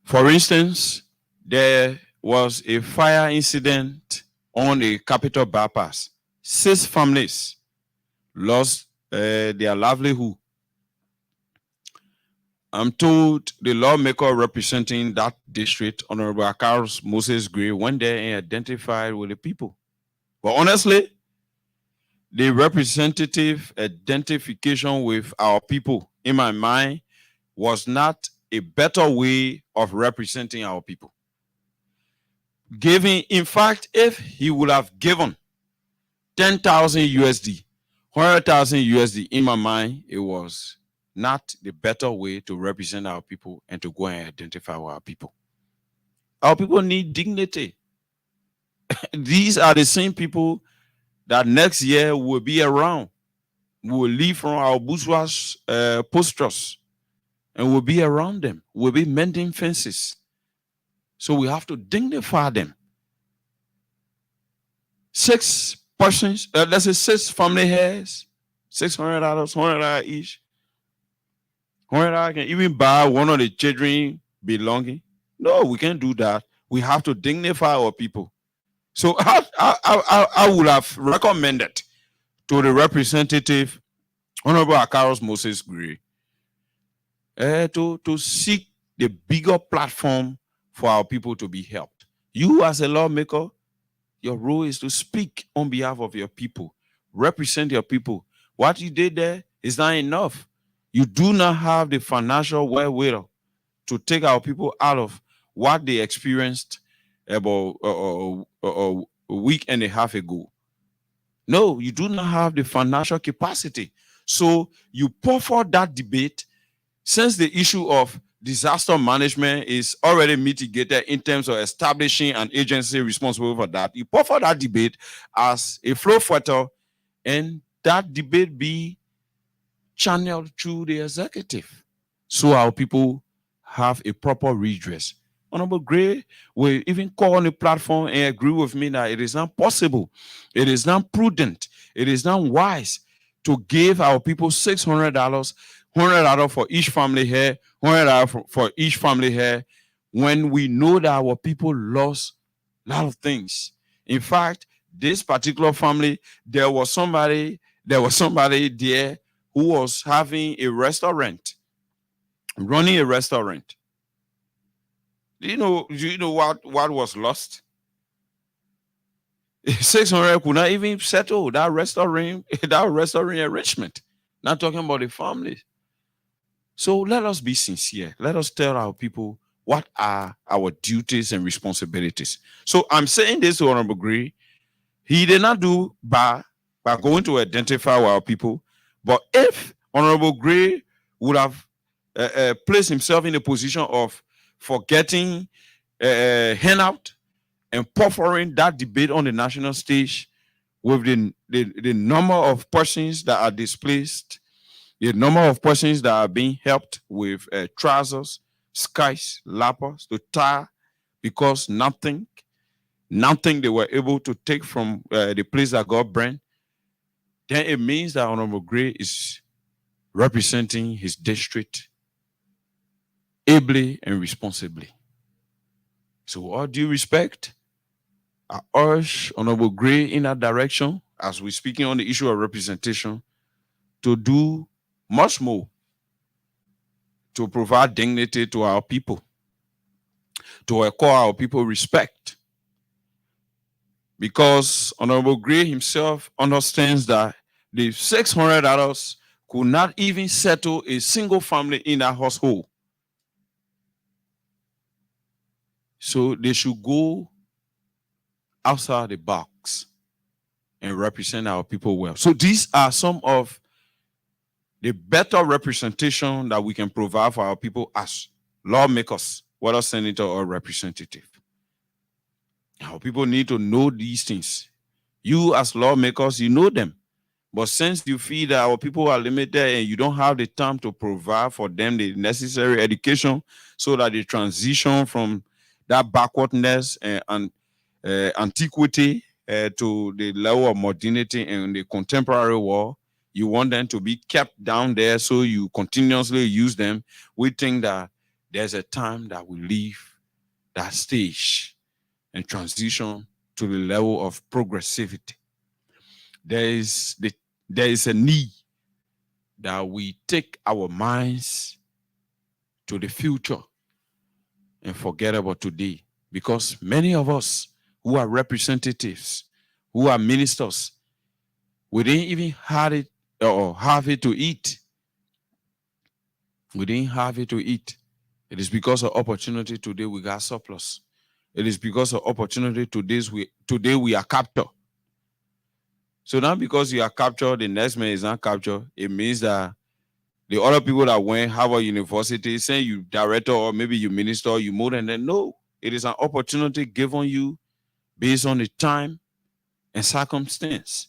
For instance, there was a fire incident on a Capital bypass. 6 families lost their livelihood. I'm told the lawmaker representing that district, Honorable Akaros Moses Gray, went there and identified with the people. But honestly, the representative identification with our people, in my mind, was not a better way of representing our people. Giving, in fact, if he would have given 10,000 USD, 100,000 USD, in my mind, it was not the better way to represent our people and to go and identify our people. Our people need dignity. These are the same people that next year will be around. We will leave from our bourgeois postures and we'll be around them. We'll be mending fences. So we have to dignify them. 6 persons, let's say 6 family heads, $600, $100 each. $100 can even buy one of the children belonging. No, we can't do that. We have to dignify our people. So I would have recommended to the representative, Honorable Akaros Moses Gray, to seek the bigger platform for our people to be helped. You as a lawmaker, your role is to speak on behalf of your people, represent your people. What you did there is not enough. You do not have the financial wherewithal to take our people out of what they experienced about a week and a half ago. No, you do not have the financial capacity. So you pour forth that debate, since the issue of disaster management is already mitigated in terms of establishing an agency responsible for that. You pour forth that debate as a flow filter, and that debate be channeled through the executive, so our people have a proper redress. Honorable Gray will even call on the platform and agree with me that it is not possible, it is not prudent, it is not wise to give our people $600, $100 for each family here, $100 for each family here, when we know that our people lost a lot of things. In fact, this particular family, there was somebody there who was having a restaurant, running a restaurant. Do you know what was lost? 600 could not even settle that restaurant arrangement. Not talking about the family. So let us be sincere. Let us tell our people what are our duties and responsibilities. So I'm saying this to Honorable Gray. He did not do by going to identify our people. But if Honorable Gray would have placed himself in a position of forgetting handout and buffering that debate on the national stage with the number of persons that are displaced, the number of persons that are being helped with trousers, skies, lappers to tie, because nothing they were able to take from the place that got burned, then it means that Honorable Gray is representing his district ably and responsibly. So, all due respect, I urge Honorable Gray in that direction, as we're speaking on the issue of representation, to do much more to provide dignity to our people, to acquire our people respect. Because Honorable Gray himself understands that the $600 could not even settle a single family in that household. So they should go outside the box and represent our people well. So these are some of the better representation that we can provide for our people as lawmakers, whether senator or representative. Our people need to know these things. You as lawmakers, you know them. But since you feel that our people are limited and you don't have the time to provide for them the necessary education so that they transition from that backwardness and antiquity to the level of modernity in the contemporary world, you want them to be kept down there so you continuously use them. We think that there's a time that we leave that stage and transition to the level of progressivity. There is a need that we take our minds to the future and forget about today. Because many of us who are representatives, who are ministers, we didn't even have it to eat. We didn't have it to eat. It is because of opportunity today we got surplus. It is because of opportunity today we are captured. So now because you are captured, the next man is not captured. It means that the other people that went Harvard University, saying you director or maybe you minister, you more than that. No, it is an opportunity given you based on the time and circumstance.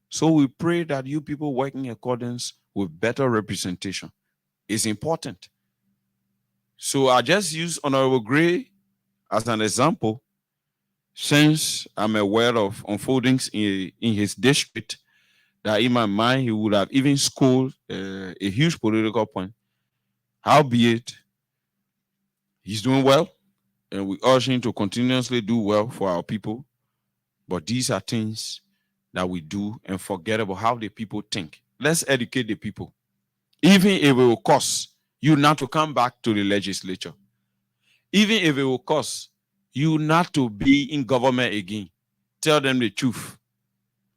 So we pray that you people work in accordance with better representation. It's important. So I just use Honorable Gray as an example, since I'm aware of unfoldings in his district, that in my mind he would have even scored a huge political point. Howbeit, he's doing well, and we urge him to continuously do well for our people. But these are things that we do and forget about how the people think. Let's educate the people. Even if it will cost you not to come back to the legislature, even if it will cost you not to be in government again, tell them the truth.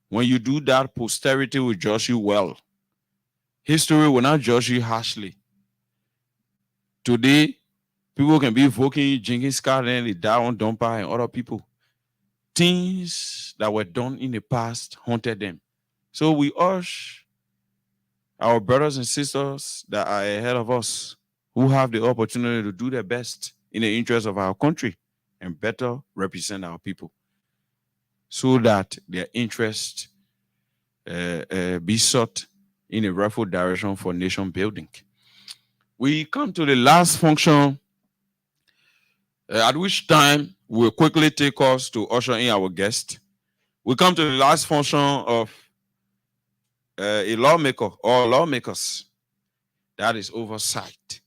When you do that, posterity will judge you well. History will not judge you harshly. Today, people can be invoking Genghis Khan and the Down Dumper and other people. Things that were done in the past haunted them. So we urge our brothers and sisters that are ahead of us, who have the opportunity to do their best in the interest of our country and better represent our people, so that their interest be sought in a rightful direction for nation building. We come to the last function, at which time we'll quickly take us to usher in our guest. We come to the last function of a lawmaker or lawmakers. That is oversight.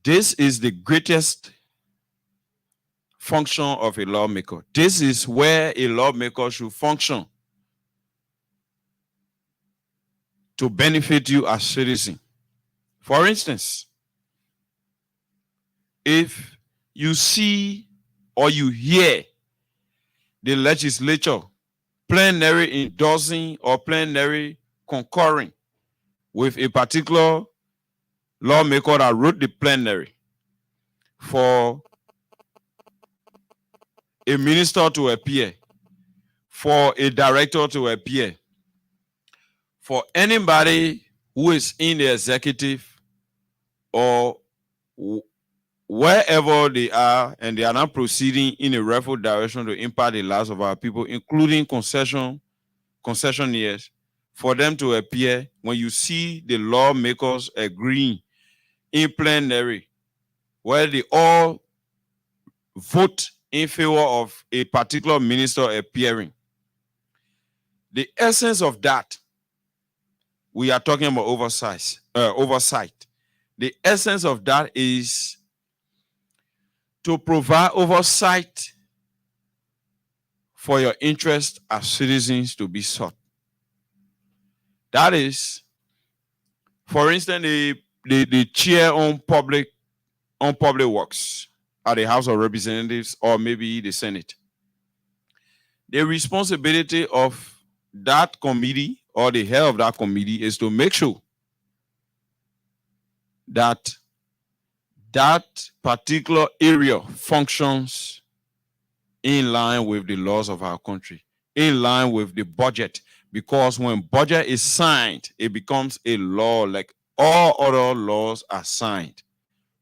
This is the greatest function of a lawmaker. This is where a lawmaker should function to benefit you as citizen. For instance, if you see or you hear the legislature plenary endorsing or plenary concurring with a particular lawmaker that wrote the plenary for a minister to appear, for a director to appear, for anybody who is in the executive or wherever they are and they are not proceeding in a rightful direction to impact the lives of our people, including concessionaires, for them to appear, when you see the lawmakers agreeing in plenary, where they all vote in favor of a particular minister appearing, the essence of that, we are talking about oversight. The essence of that is to provide oversight for your interest as citizens to be sought. That is, for instance, the chair on public works at the House of Representatives or maybe the Senate. The responsibility of that committee or the head of that committee is to make sure that that particular area functions in line with the laws of our country, in line with the budget. Because when budget is signed, it becomes a law like all other laws are signed.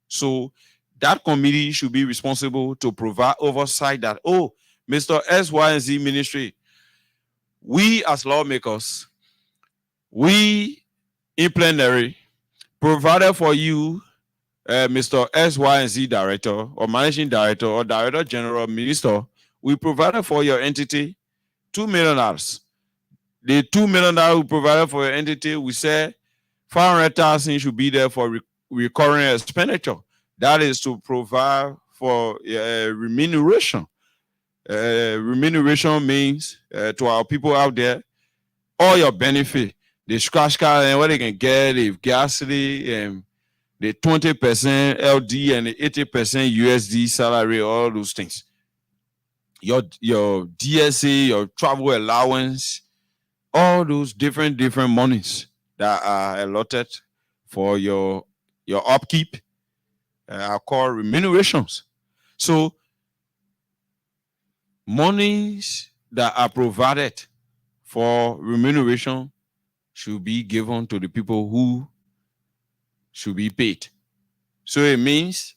So that committee should be responsible to provide oversight that, oh, Mr. X, Y, and Z ministry, we as lawmakers, we in plenary provided for you Mr. S, Y, and Z director or managing director or director general minister, we provided for your entity $2 million. The $2 million we provided for your entity, we said 500,000 should be there for recurring expenditure. That is to provide for remuneration. Remuneration means to our people out there, all your benefit, the scratch card and what they can get, the gasly and the 20% LD and the 80% USD salary, all those things. Your DSA, your travel allowance, all those different monies that are allotted for your upkeep are called remunerations. So monies that are provided for remuneration should be given to the people who should be paid. So it means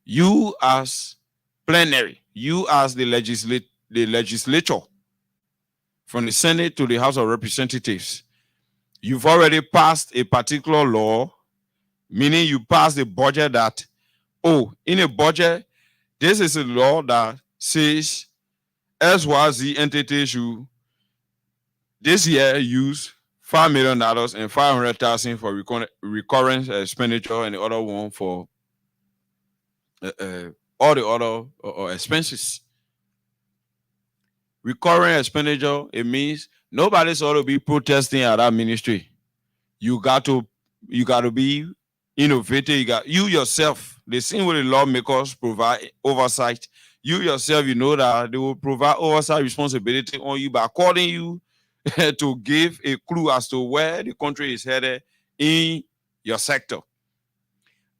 you as plenary, you as the legislature, from the Senate to the House of Representatives, you've already passed a particular law, meaning you passed a budget that, in a budget, this is a law that says XYZ entity should this year use $5 million and 500,000 for recurrent expenditure, and the other one for all the other expenses. Recurrent expenditure, it means nobody's ought to be protesting at that ministry. You got to be innovative. You yourself, the same way the lawmakers provide oversight, you yourself, you know that they will provide oversight responsibility on you by calling you to give a clue as to where the country is headed in your sector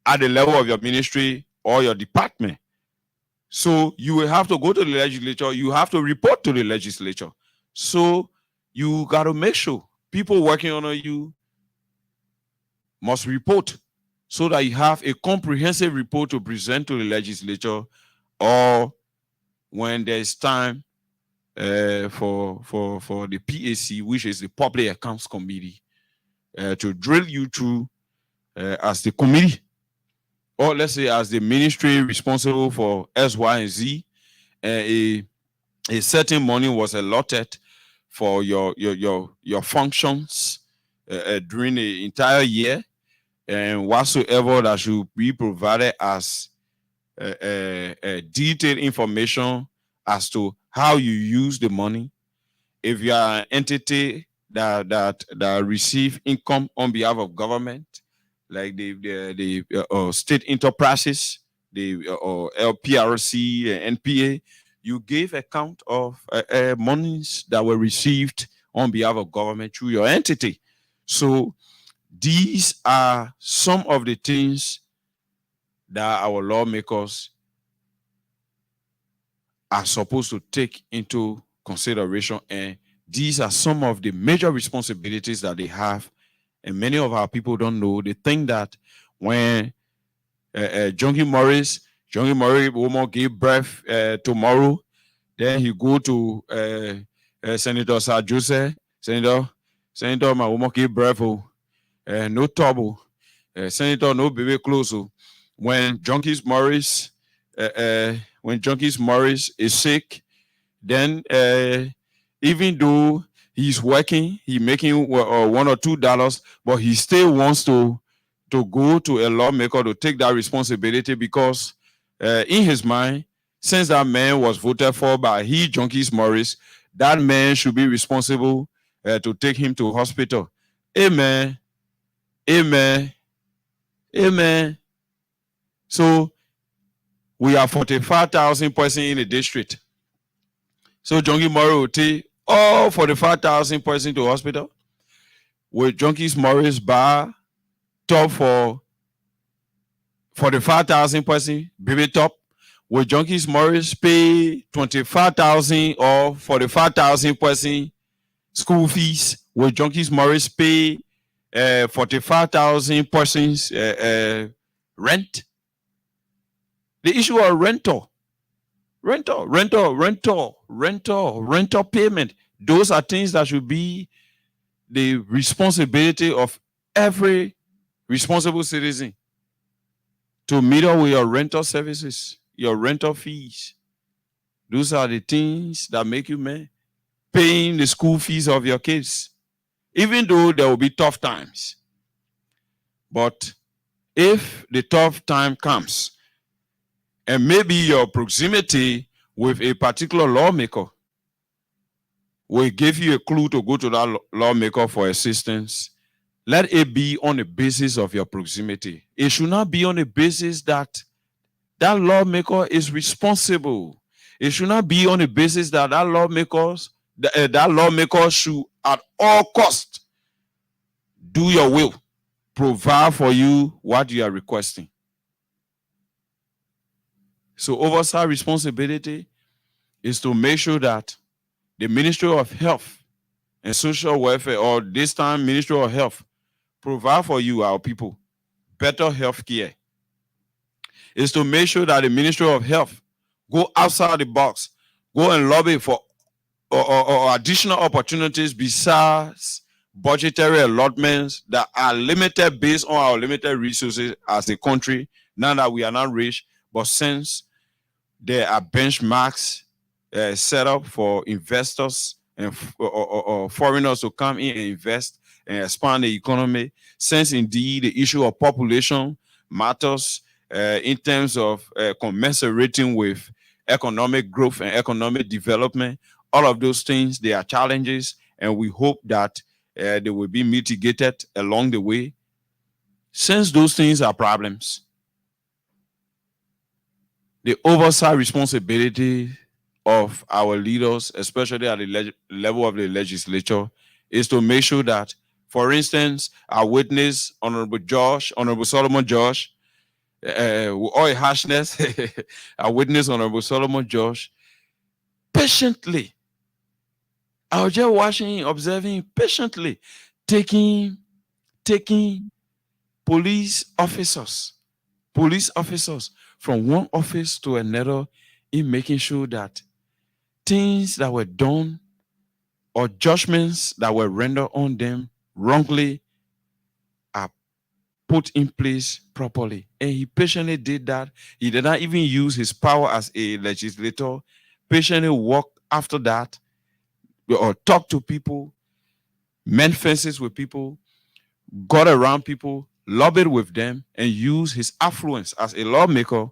at the level of your ministry or your department. So you will have to go to the legislature. You have to report to the legislature. So you got to make sure people working under you must report so that you have a comprehensive report to present to the legislature, or when there's time for the PAC, which is the Public Accounts Committee, to drill you through as the committee, or let's say as the ministry responsible for X, Y, and Z. A certain money was allotted for your functions during the entire year, and whatsoever that should be provided as detailed information as to how you use the money. If you are an entity that receive income on behalf of government, like the state enterprises, the LPRC, NPA, you gave account of monies that were received on behalf of government through your entity. So these are some of the things that our lawmakers are supposed to take into consideration, and these are some of the major responsibilities that they have. And many of our people don't know. They think that when Junkie Morris will give birth tomorrow, then he go to Senator Sir Joseph, Senator my woman give birth, no trouble, Senator no baby close. When Junkie Morris is sick, then even though he's working, he's making $1 or $2, but he still wants to go to a lawmaker to take that responsibility, because in his mind, since that man was voted for by Junkie Morris, that man should be responsible to take him to hospital. Amen. Amen. Amen. So we have 45,000 persons in the district. So Junkie Morris will take all 45,000 persons to hospital. Will Junkie Morris buy top for 45,000 persons, baby top? Will Junkie Morris pay 25,000 or 45,000 persons school fees? Will Junkie Morris pay 45,000 persons rent? The issue of rental payment. Those are things that should be the responsibility of every responsible citizen to meet up with your rental services, your rental fees. Those are the things that make you man. Paying the school fees of your kids, even though there will be tough times. But if the tough time comes, and maybe your proximity with a particular lawmaker will give you a clue to go to that lawmaker for assistance, let it be on the basis of your proximity. It should not be on the basis that that lawmaker is responsible. It should not be on the basis that that lawmaker should at all costs do your will, provide for you what you are requesting. So oversight responsibility is to make sure that the Ministry of Health and Social Welfare, or this time Ministry of Health, provide for you, our people, better health care. Is to make sure that the Ministry of Health go outside the box, go and lobby for or additional opportunities besides budgetary allotments that are limited based on our limited resources as a country, now that we are not rich, but since there are benchmarks set up for investors and or foreigners to come in and invest and expand the economy, since indeed the issue of population matters in terms of commensurating with economic growth and economic development. All of those things, they are challenges, and we hope that they will be mitigated along the way. Since those things are problems, the oversight responsibility of our leaders, especially at the level of the legislature, is to make sure that, for instance, our witness, Honorable Solomon Josh, with all harshness, our witness, Honorable Solomon Josh, patiently, I was just watching, observing, patiently, taking police officers from one office to another, in making sure that things that were done or judgments that were rendered on them wrongly are put in place properly. And he patiently did that. He did not even use his power as a legislator. Patiently walked after that, or talk to people, mend fences with people, got around people, lobbied with them, and used his affluence as a lawmaker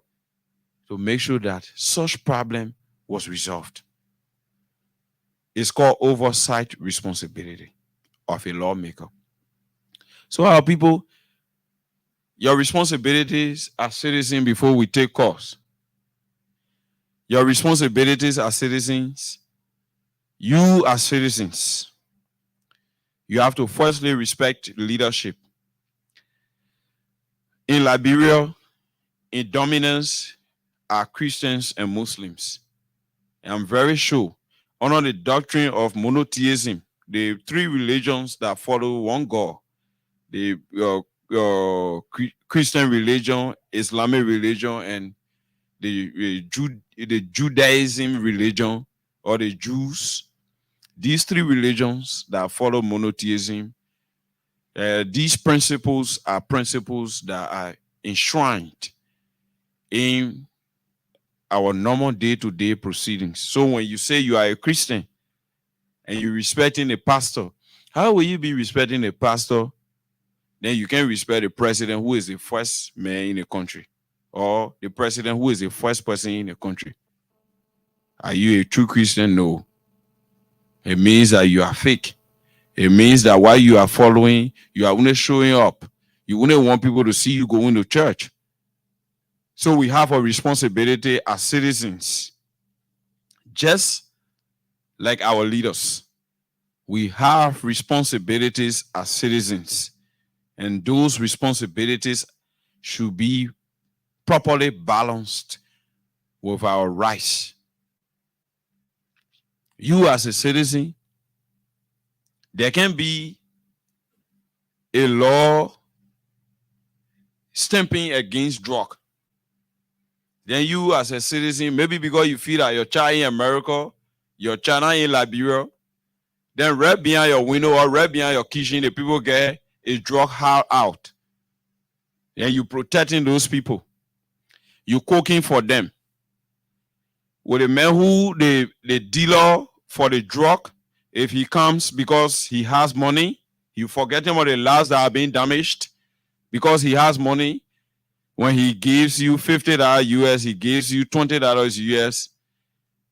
to make sure that such problem was resolved. It's called oversight responsibility of a lawmaker. So our people, your responsibilities as citizens before we take course. Your responsibilities as citizens, you as citizens, you have to firstly respect leadership. In Liberia, in dominance are Christians and Muslims. And I'm very sure, under the doctrine of monotheism, the three religions that follow one God, the Christian religion, Islamic religion, and the Judaism religion, or the Jews, these three religions that follow monotheism, these principles are principles that are enshrined in our normal day-to-day proceedings. So when you say you are a Christian and you're respecting a pastor, how will you be respecting a pastor? Then you can respect the president, who is the first man in the country, or the president, who is the first person in the country. Are you a true Christian? No. It means that you are fake. It means that while you are following, you are only showing up. You only want people to see you going to church. So we have a responsibility as citizens, just like our leaders. We have responsibilities as citizens, and those responsibilities should be properly balanced with our rights. You as a citizen, there can be a law stamping against drug. Then you as a citizen, maybe because you feel that your child in America, your child in Liberia, then right behind your window or right behind your kitchen, the people get a drug out. Then you protecting those people. You cooking for them. With a man who the dealer for the drug, if he comes because he has money, you forget him about the lives that are being damaged because he has money. When he gives you $50 US, he gives you $20 US,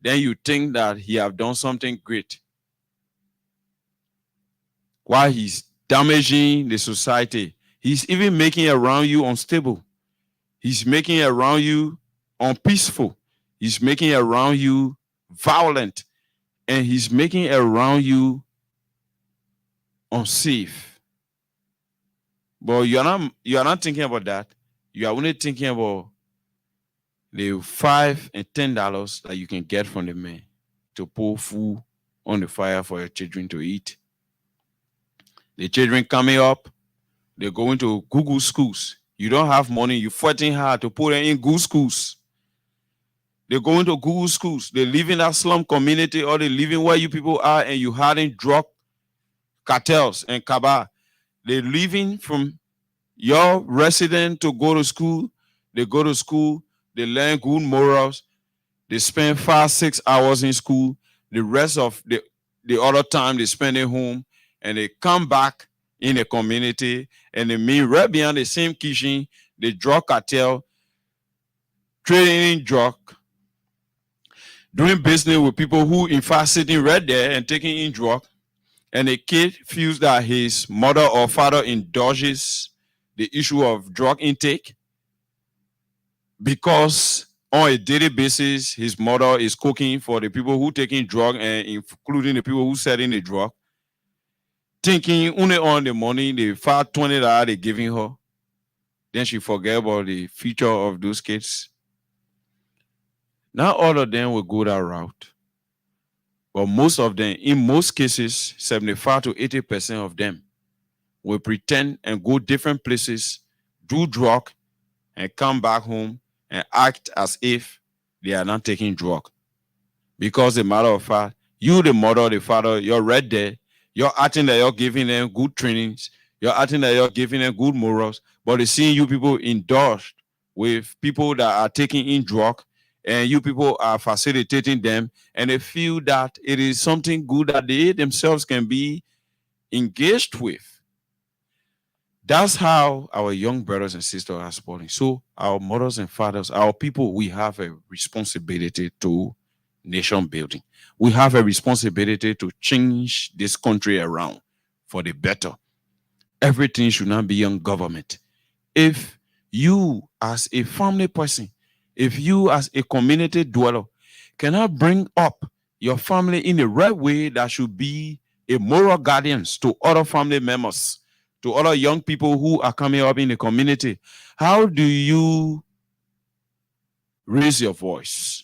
then you think that he have done something great. While he's damaging the society, he's even making around you unstable. He's making around you unpeaceful. He's making around you violent. And he's making around you unsafe. But you're not thinking about that. You are only thinking about the $5 and $10 that you can get from the man to pour food on the fire for your children to eat. The children coming up, they're going to Google schools. You don't have money, you're fighting hard to put them in good schools. They're going to Google schools. They live in that slum community, or they live in where you people are, and you hiding drug cartels and cabal. They're living from your resident to go to school. They go to school, they learn good morals. They spend 5-6 hours in school. The rest of the other time they spend at home, and they come back in the community, and they meet right behind the same kitchen, the drug cartel, trading in drug, doing business with people who in fact sitting right there and taking in drug. And the kid feels that his mother or father indulges the issue of drug intake because on a daily basis, his mother is cooking for the people who taking drug, and including the people who selling the drug, thinking only on the money, the $20 they're giving her. Then she forget about the future of those kids. Not all of them will go that route. But most of them, in most cases, 75 to 80% of them will pretend and go different places, do drug, and come back home and act as if they are not taking drug. Because, as a matter of fact, you, the mother, the father, you're right there. You're acting that you're giving them good trainings. You're acting that you're giving them good morals. But they're seeing you people indulged with people that are taking in drug, and you people are facilitating them, and they feel that it is something good that they themselves can be engaged with. That's how our young brothers and sisters are supporting. So our mothers and fathers, our people, we have a responsibility to nation building. We have a responsibility to change this country around for the better. Everything should not be on government. If you as a family person, if you as a community dweller cannot bring up your family in the right way, that should be a moral guardians to other family members, to other young people who are coming up in the community, how do you raise your voice?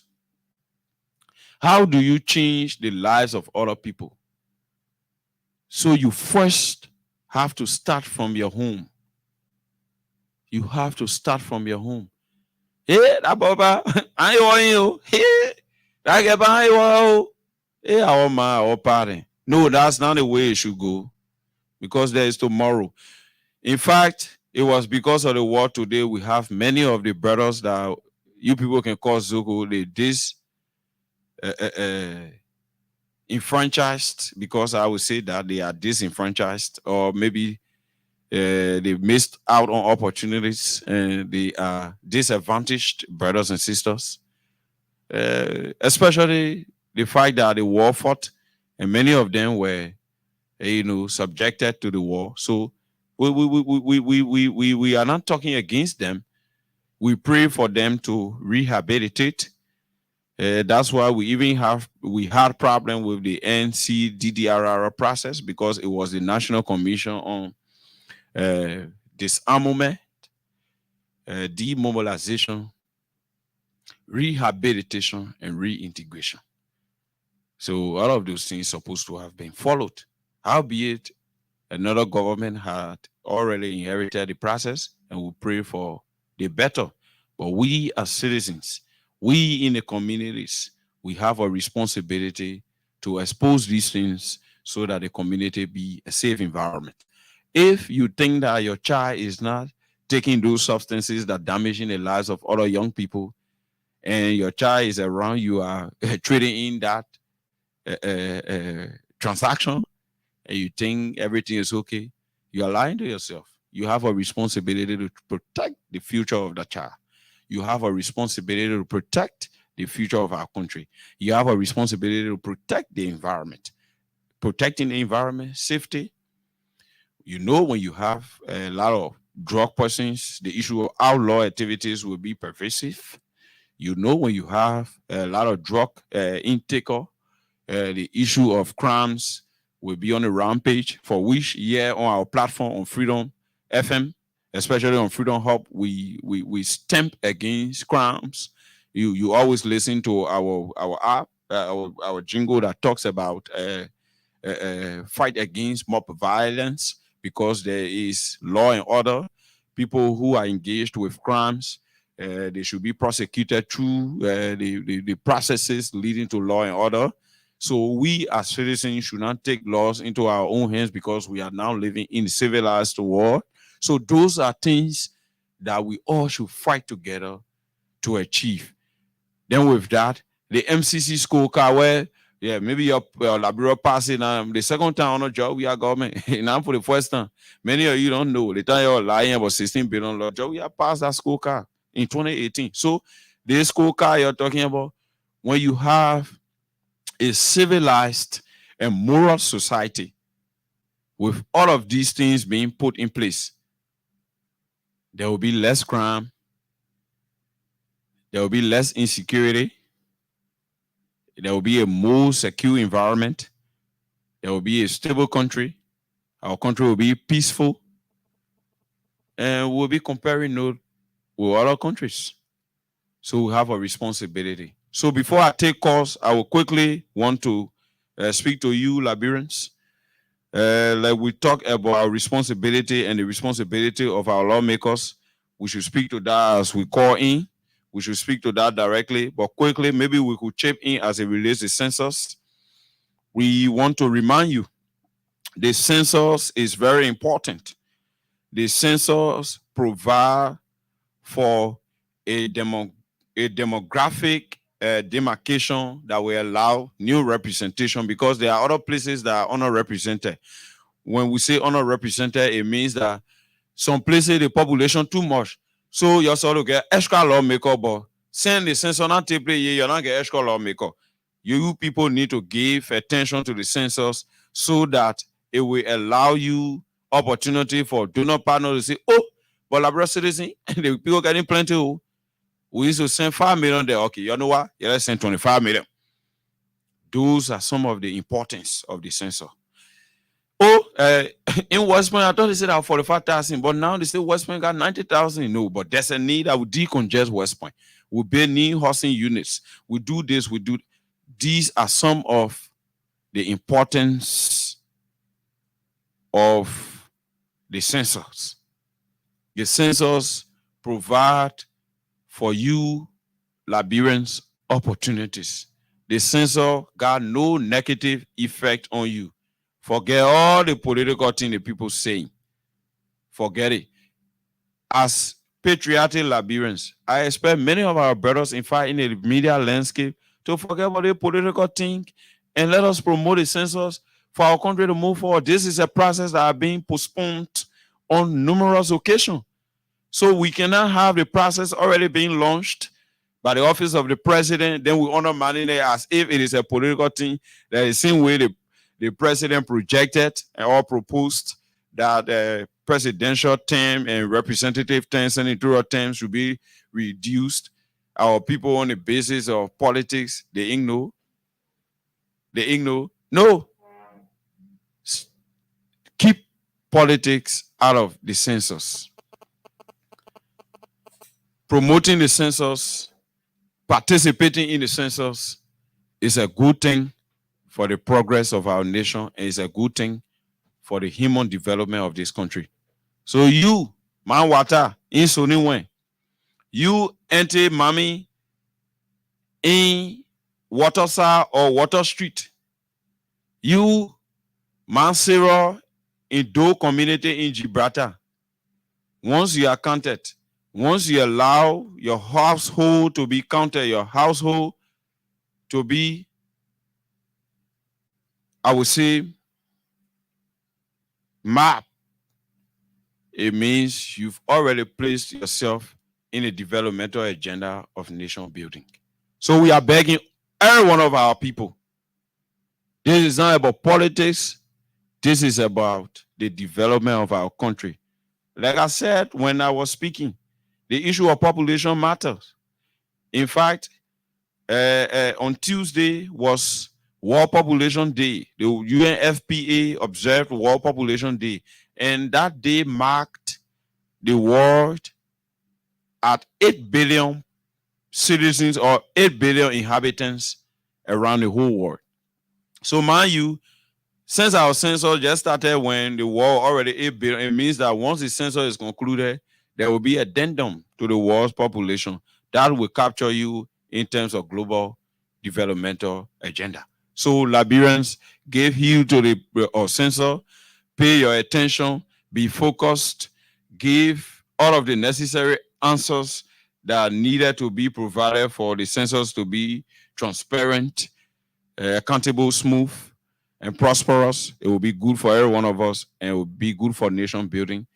How do you change the lives of other people? So you first have to start from your home. You have to start from your home. Hey, that Baba, I want you. Hey, that get behind you. Hey, our party. No, that's not the way it should go. Because there is tomorrow. In fact, it was because of the war today we have many of the brothers that you people can call Zogo, enfranchised, because I would say that they are disenfranchised, or maybe they missed out on opportunities, and they are disadvantaged brothers and sisters. Especially the fact that the war fought, and many of them were subjected to the war. So we are not talking against them. We pray for them to rehabilitate. That's why we had problem with the NCDDRR process, because it was the National Commission on Disarmament, Demobilization, Rehabilitation, and Reintegration. So all of those things supposed to have been followed. Howbeit, another government had already inherited the process, and we pray for the better. But we as citizens, we in the communities, we have a responsibility to expose these things so that the community be a safe environment. If you think that your child is not taking those substances that damaging the lives of other young people, and your child is around, you are trading in that transaction, and you think everything is okay, you are lying to yourself. you have a responsibility to protect the future of the child. You have a responsibility to protect the future of our country. You have a responsibility to protect the environment. Protecting the environment, safety. You know, when you have a lot of drug persons, the issue of outlaw activities will be pervasive. You know, when you have a lot of drug intaker, the issue of crimes will be on a rampage, for which here on our platform on Freedom FM, especially on Freedom Hub, we stamp against crimes. You always listen to our app, our jingle that talks about fight against mob violence, because there is law and order. People who are engaged with crimes, they should be prosecuted through the processes leading to law and order. So we as citizens should not take laws into our own hands, because we are now living in a civilized world. So those are things that we all should fight together to achieve. Then with that, the MCC scorecard, where maybe your Liberia passing the second time on a job we are government. Now for the first time, many of you don't know. The time you're lying about 16 billion job, we have passed that scorecard in 2018. So this scorecard you're talking about, when you have a civilized and moral society with all of these things being put in place, there will be less crime, there will be less insecurity, there will be a more secure environment, there will be a stable country, our country will be peaceful, and we'll be comparing note with other countries. So we have a responsibility. So before I take calls, I will quickly want to speak to you, Liberians. Like we talk about our responsibility and the responsibility of our lawmakers, we should speak to that as we call in. We should speak to that directly, but quickly, maybe we could chip in as it relates to census. We want to remind you, the census is very important. The census provide for a demographic demarcation that will allow new representation, because there are other places that are underrepresented. When we say underrepresented, it means that some places the population too much. So you're sort of get extra lawmaker, but send the census not take place, you're not get extra lawmaker. You people need to give attention to the census so that it will allow you opportunity for donor partners to say, oh, but Liberia citizen, the people getting plenty. Oh, we used to send 5 million there. Okay, you know what? Yeah, let's send 25 million. Those are some of the importance of the census. Oh, in West Point, I thought they said I 45,000, but now they say West Point got 90,000. No, but there's a need. I would decongest West Point. We build new housing units. We do this, we do. These are some of the importance of the census. The census provide for you, Liberians, opportunities. The census got no negative effect on you. Forget all the political thing the people saying. Forget it. As patriotic Liberians, I expect many of our brothers, in fact, in the media landscape, to forget about the political thing and let us promote the census for our country to move forward. This is a process that is being postponed on numerous occasions. So we cannot have the process already being launched by the office of the president, then we undermine it as if it is a political thing. That is the same way the president projected or proposed that presidential term and representative terms, senatorial terms should be reduced. Our people on the basis of politics, they ignore. No. Keep politics out of the census. Promoting the census, participating in the census is a good thing for the progress of our nation, and it's a good thing for the human development of this country. So you, Manwata, in Soniwen, you enter Mami in Waterside or Water Street, you, Mansero, in Doe community in Gibraltar, once you are counted, once you allow your household to be counted, your household to be, I would say, map, it means you've already placed yourself in a developmental agenda of nation building. So we are begging every one of our people. This is not about politics. This is about the development of our country. Like I said when I was speaking, the issue of population matters. In fact, on Tuesday was World Population Day. The UNFPA observed World Population Day. And that day marked the world at 8 billion citizens or 8 billion inhabitants around the whole world. So mind you, since our census just started when the world already 8 billion, it means that once the census is concluded, there will be an addendum to the world's population that will capture you in terms of global developmental agenda. So Liberians, give heed to the census, pay your attention, be focused, give all of the necessary answers that are needed to be provided for the census to be transparent, accountable, smooth, and prosperous. It will be good for every one of us, and it will be good for nation building.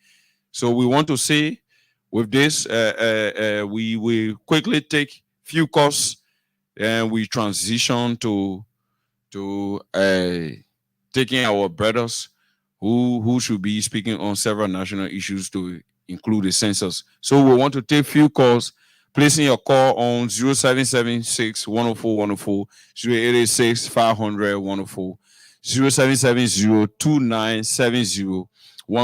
So we want to say with this, we will quickly take few calls, and we transition to taking our brothers who should be speaking on several national issues to include the census. So we want to take few calls, placing your call on 0776 104 104, 0886 500 104, 0770 2970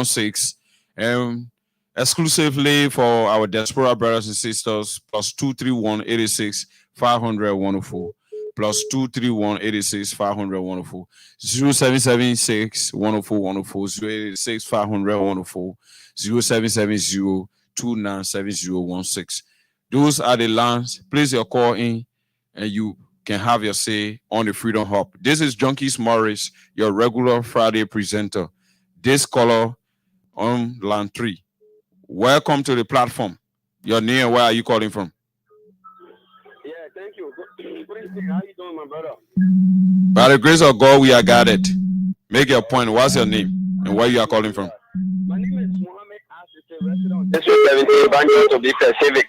16, and exclusively for our diaspora brothers and sisters, plus 231 86 500 104. Plus 231 86 500 104, 0776 104 104, 0886 500 104, 0770 2970 16. Those are the lines. Place your call in and you can have your say on the Freedom Hub. This is Junkies Morris, your regular Friday presenter. This caller on line 3. Welcome to the platform. Your name and where are you calling from? Yeah, thank you. Good evening. How you doing, my brother? By the grace of God, we are guided. Make your point. What's your name and where you are calling from? My name is Mohammed Asif, resident of District 17, Banjo to be Pacific.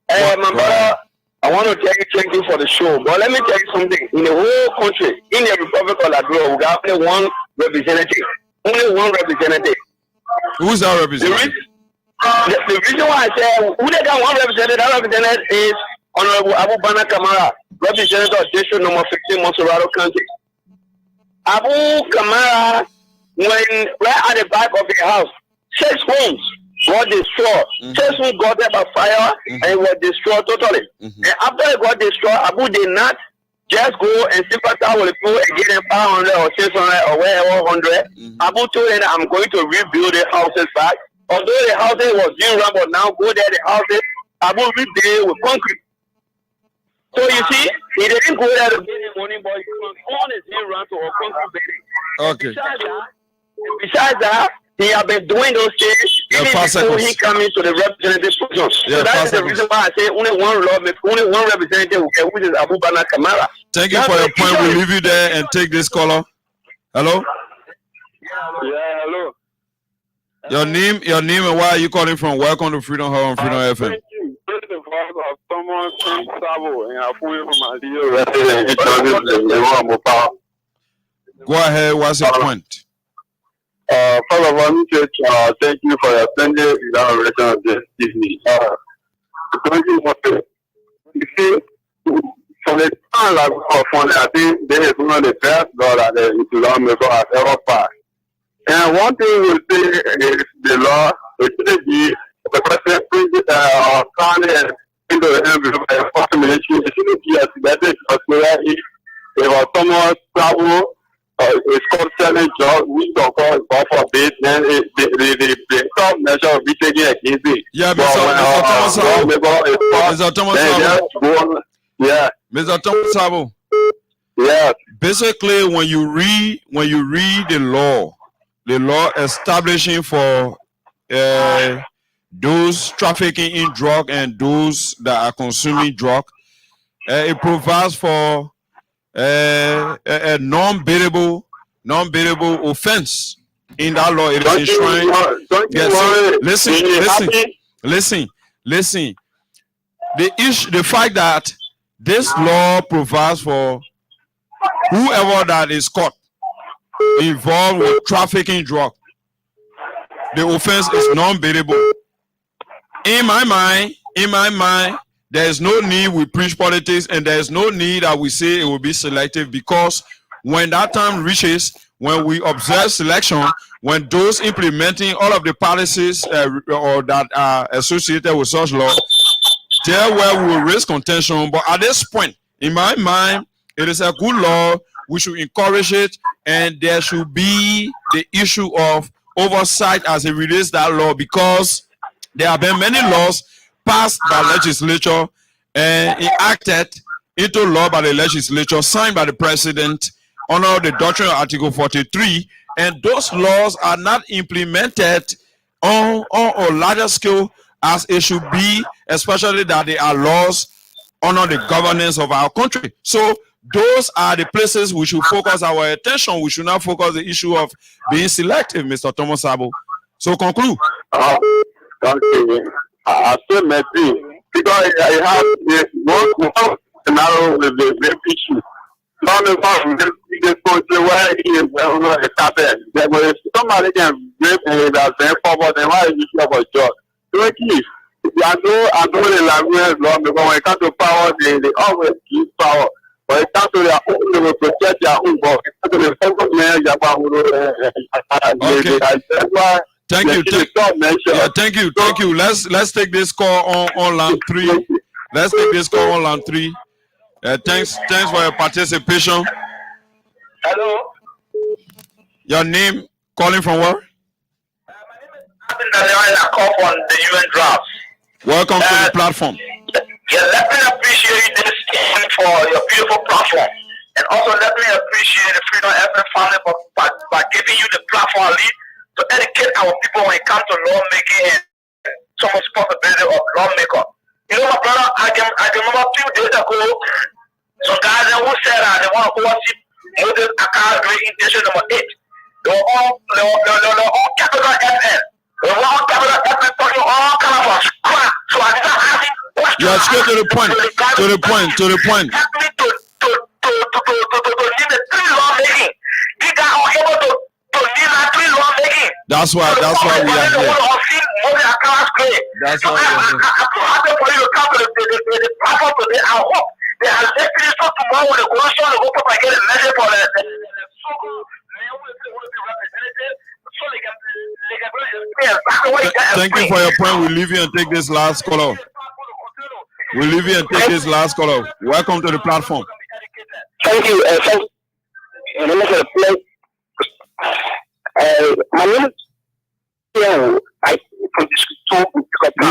Hey, my brother, I want to thank you for the show, but let me tell you something. In the whole country, in the Republic of Liberia, we got only one representative. Only one representative. Who's our representative? The reason why I say who they got one representative, that representative is Honorable Abu Bana Kamara, representative of District number 15, Monserrato County. Abu Kamara, when right at the back of the house, 6 homes were destroyed. 6 homes got there by fire and were destroyed totally. And after it got destroyed, Abu did not just go and sympathize with the people and give them 500 or 600 or whatever 100. Abu told them, I'm going to rebuild the houses back. Although the houses was being run, but now go there, the houses, Abu rebuild it with concrete. So you see, he didn't go there to get the money, but he transformed his being run to a concrete building. Okay. Besides that, he has been doing those things even before he came into the representative position. So that is the reason why I say only one representative, which is Abu Bana Kamara. Thank you for your point. We'll leave you there and take this caller. Hello? Yeah, hello. Your name and where are you calling from? Welcome to Freedom Hub on Freedom FM. Thank you. This is the voice of someone from Savo, and I feel from my Go ahead. What's your point? First of all, thank you for your splendid elaboration of this evening. You see, from the time I think this is one of the best laws that the Islam has ever passed. And one thing we say is the law, which should be the president signing into the envelope by a first military, it shouldn't be as better because if someone travel, it's called selling job, we don't call it for bid, then the top measure will be taken against it. Yeah, Mr. Thomas Sabo. Yeah. Basically, when you read the law establishing for those trafficking in drug and those that are consuming drug, it provides for a non-bailable offense in that law. It is enshrined. Yes, listen. The fact that this law provides for whoever that is caught involved with trafficking drug, the offense is non-bailable. In my mind, there is no need we preach politics, and there is no need that we say it will be selective, because when that time reaches, when we observe selection, when those implementing all of the policies or that are associated with such law, there where we will raise contention. But at this point, in my mind, it is a good law. We should encourage it, and there should be the issue of oversight as it relates that law, because there have been many laws passed by legislature and enacted into law by the legislature, signed by the president under the doctrine of Article 43, and those laws are not implemented on a larger scale as it should be, especially that they are laws under the governance of our country. So those are the places we should focus our attention. We should not focus the issue of being selective, Mr. Thomas Sabo. So conclude. Okay. I still met you because I have the most scenario with the issue. Where he is somebody can break that then forward, and why is it about job? So I know the language law, because when it comes to power, they always give power. When it comes to their own, they will protect their own. But the focus Thank you. Let's take this call on line 3. Let's take this call on line 3. Thanks for your participation. Hello. Your name, calling from where? I call from the UN draft. Welcome to the platform. Yeah, let me appreciate this for your beautiful platform, and also let me appreciate the Freedom FM family by giving you the platform lead to educate our people when it comes to lawmaking and some responsibility of lawmaker. You know, my brother, I can remember a few days ago, some guys who said they want to worship Moses Akar Great Intention number 8. They were all capital FN. They were all capital FN talking all kind of crap. So I did not ask him. Yeah, straight to the point. To the point. Help me to need the 3 lawmaking. These guys are able to need that 3 lawmaking. That's why we are here. That's why I'm happy for you to come to the platform today. I hope they are listening to tomorrow when the commission will go up and get a message for the Thank you for your point. We'll leave you and take this last caller. Welcome to the platform. Thank you. My name is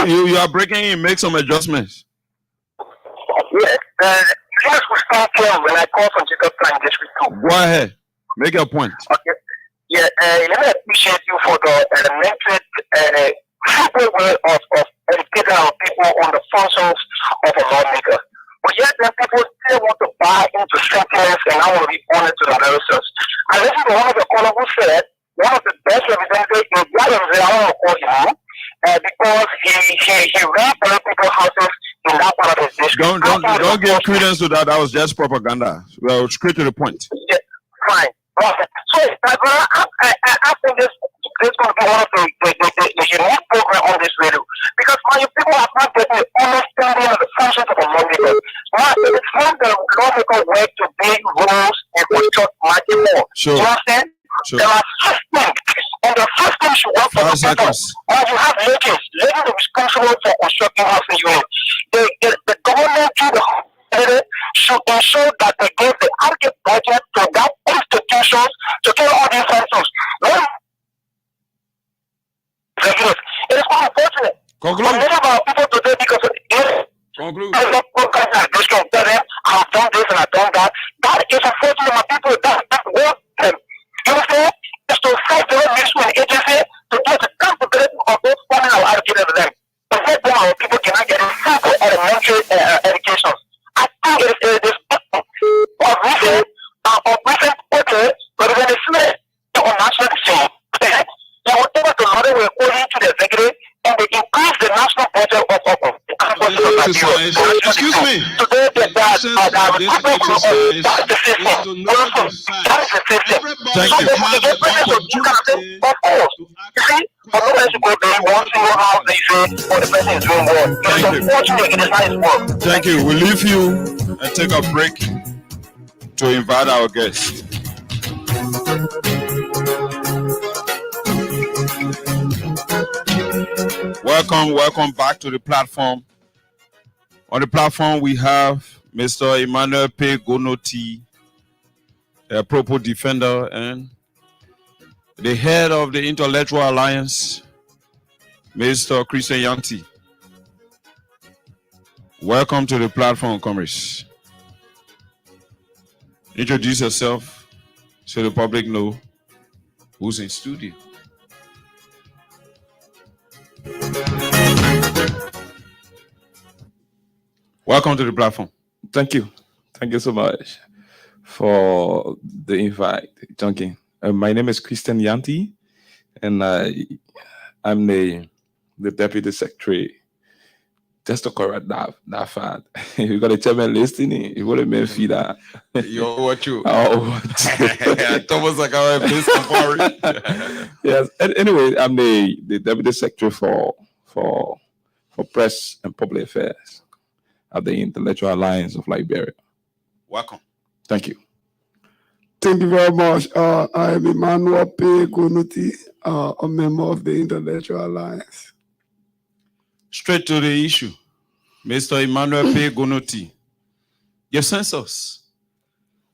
You are breaking in. Make some adjustments. Yes. Yes, we start from when I call from Jacob Plan District 2. Go ahead. Make your point. Okay. Yeah, let me appreciate you for the elementary simple way of educating our people on the functions of a lawmaker. But yet, then people still want to buy into sentiments and I want to be honest to the analysis. I listened to one of the callers who said one of the best representatives in Gladys, I want to call him, because he ran for people's houses in that part of the district. Don't give credence to that. That was just propaganda. Well, straight to the point. Yeah, fine. So, I think this is going to be one of the unique program on this radio, because my people are not getting the understanding of the functions of a lawmaker. Now, it's not the lawmaker way to big rules and construct market law. Sure. You understand? Sure. There are systems, and the system should work for the people. Or you have legends are responsible for constructing housing units. The government through the should ensure that they give the adequate budget to that institutions to get all these functions. It is quite unfortunate. Conclude. Many of our people today, because Conclude. I've done this and I've done that. That is unfortunate, my people. That work them. You understand? It's to fight the management agency to get the competent of those funding are allocated to them. But right now, our people cannot get a simple elementary education. I think it is of recent, okay, but when it's on national scene, increase the national budget of exercise. Excuse me. Today, The essence of this exercise is to know the facts. Everybody Thank you. have the opportunity to act. Thank you. We'll leave you and take a break to invite our guests. Welcome back to the platform. On the platform, we have Mr. Emmanuel P. Gonoti, a Propo defender and the head of the Intellectual Alliance, Mr. Christian Yanti. Welcome to the platform, comrades. Introduce yourself so the public know who's in studio. Welcome to the platform. Thank you. Thank you so much for the invite, Junkin. My name is Christian Yanti, and I'm the Deputy Secretary. Just to correct that fact. You got a chairman listening. You want to feed that. Yo, what you? Oh, Thomas, like I was yes. Anyway, I'm the Deputy Secretary for Press and Public Affairs at the Intellectual Alliance of Liberia. Welcome. Thank you. Thank you very much. I am Emmanuel P. Gonoti, a member of the Intellectual Alliance. Straight to the issue. Mr. Emmanuel P. Gonoti, your census.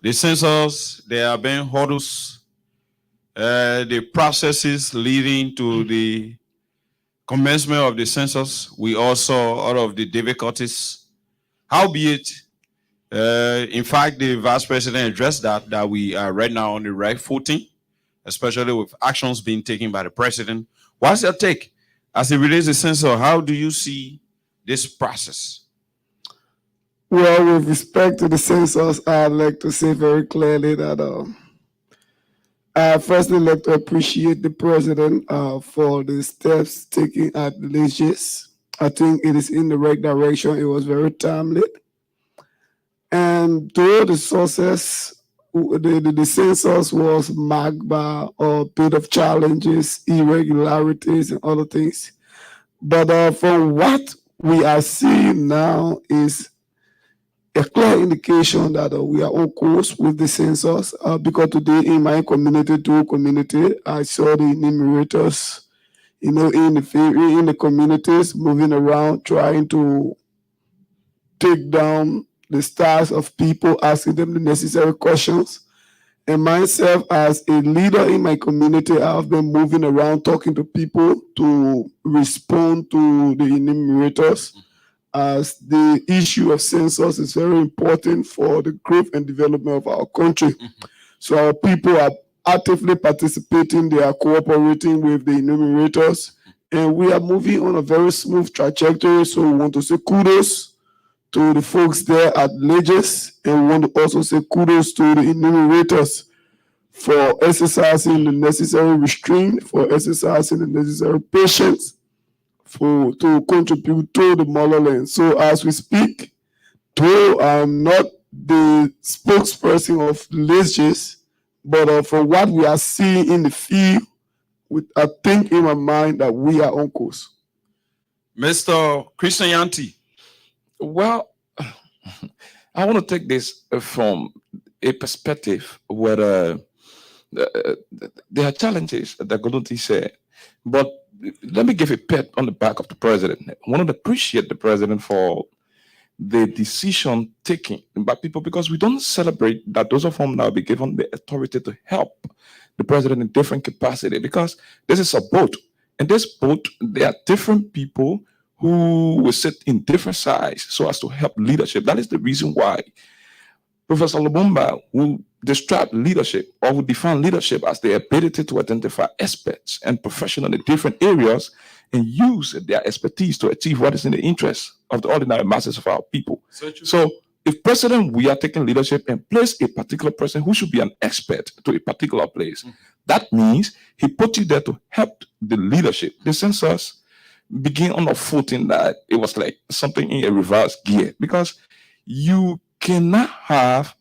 The census, there have been hurdles, the processes leading to the commencement of the census. We all saw all of the difficulties. Howbeit, in fact, the Vice President addressed that we are right now on the right footing, especially with actions being taken by the President. What's your take? As it relates to the census, how do you see this process? Well, with respect to the census, I'd like to say very clearly that I firstly like to appreciate the President for the steps taken at the Legis. I think it is in the right direction. It was very timely. And though the sources, the census was marked by a bit of challenges, irregularities, and other things. But from what we are seeing now is a clear indication that we are on course with the census. Because today in my community, I saw the enumerators, in the communities moving around, trying to take down the stars of people, asking them the necessary questions. And myself, as a leader in my community, I've been moving around talking to people to respond to the enumerators, as the issue of census is very important for the growth and development of our country. So our people are actively participating, they are cooperating with the enumerators, and we are moving on a very smooth trajectory. So we want to say kudos to the folks there at Legis, and we want to also say kudos to the enumerators for exercising the necessary restraint, for exercising the necessary patience, to contribute to the motherland. So as we speak, though I'm not the spokesperson of Legis, but from what we are seeing in the field, I think in my mind that we are on course. Mr. Christian Yanti. Well, I want to take this from a perspective where there are challenges that Gonoti said, but let me give a pat on the back of the President. I want to appreciate the President for the decision taken by people, because we don't celebrate that those of whom now be given the authority to help the President in different capacity, because this is a boat, and this boat, there are different people who will sit in different sides so as to help leadership. That is the reason why Professor Lumumba will describe leadership, or will define leadership as the ability to identify experts and professionals in different areas and use their expertise to achieve what is in the interest of the ordinary masses of our people. So if President, we are taking leadership and place a particular person who should be an expert to a particular place, that means he put you there to help the leadership. The census begin on a footing that it was like something in a reverse gear, because you cannot have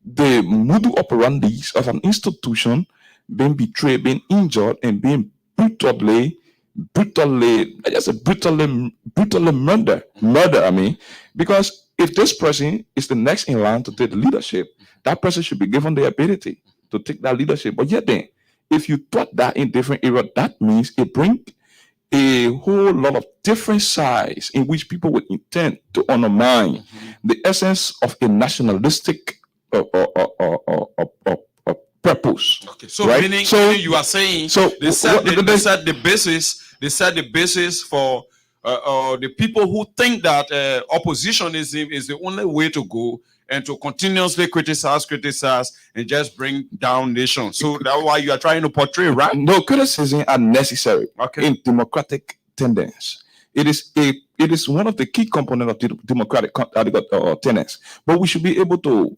the modus operandi of an institution being betrayed, being injured, and being brutally murder. I mean, because if this person is the next in line to take the leadership, that person should be given the ability to take that leadership. But yet then, if you thought that in different areas, that means it brings a whole lot of different sides in which people would intend to undermine the essence of a nationalistic purpose. Okay. So right? meaning you are saying they set the basis for the people who think that oppositionism is the only way to go, and to continuously criticize and just bring down nations. So that's why you are trying to portray, right? No, criticism are necessary in democratic tendency. It is one of the key components of the democratic tenets. But we should be able to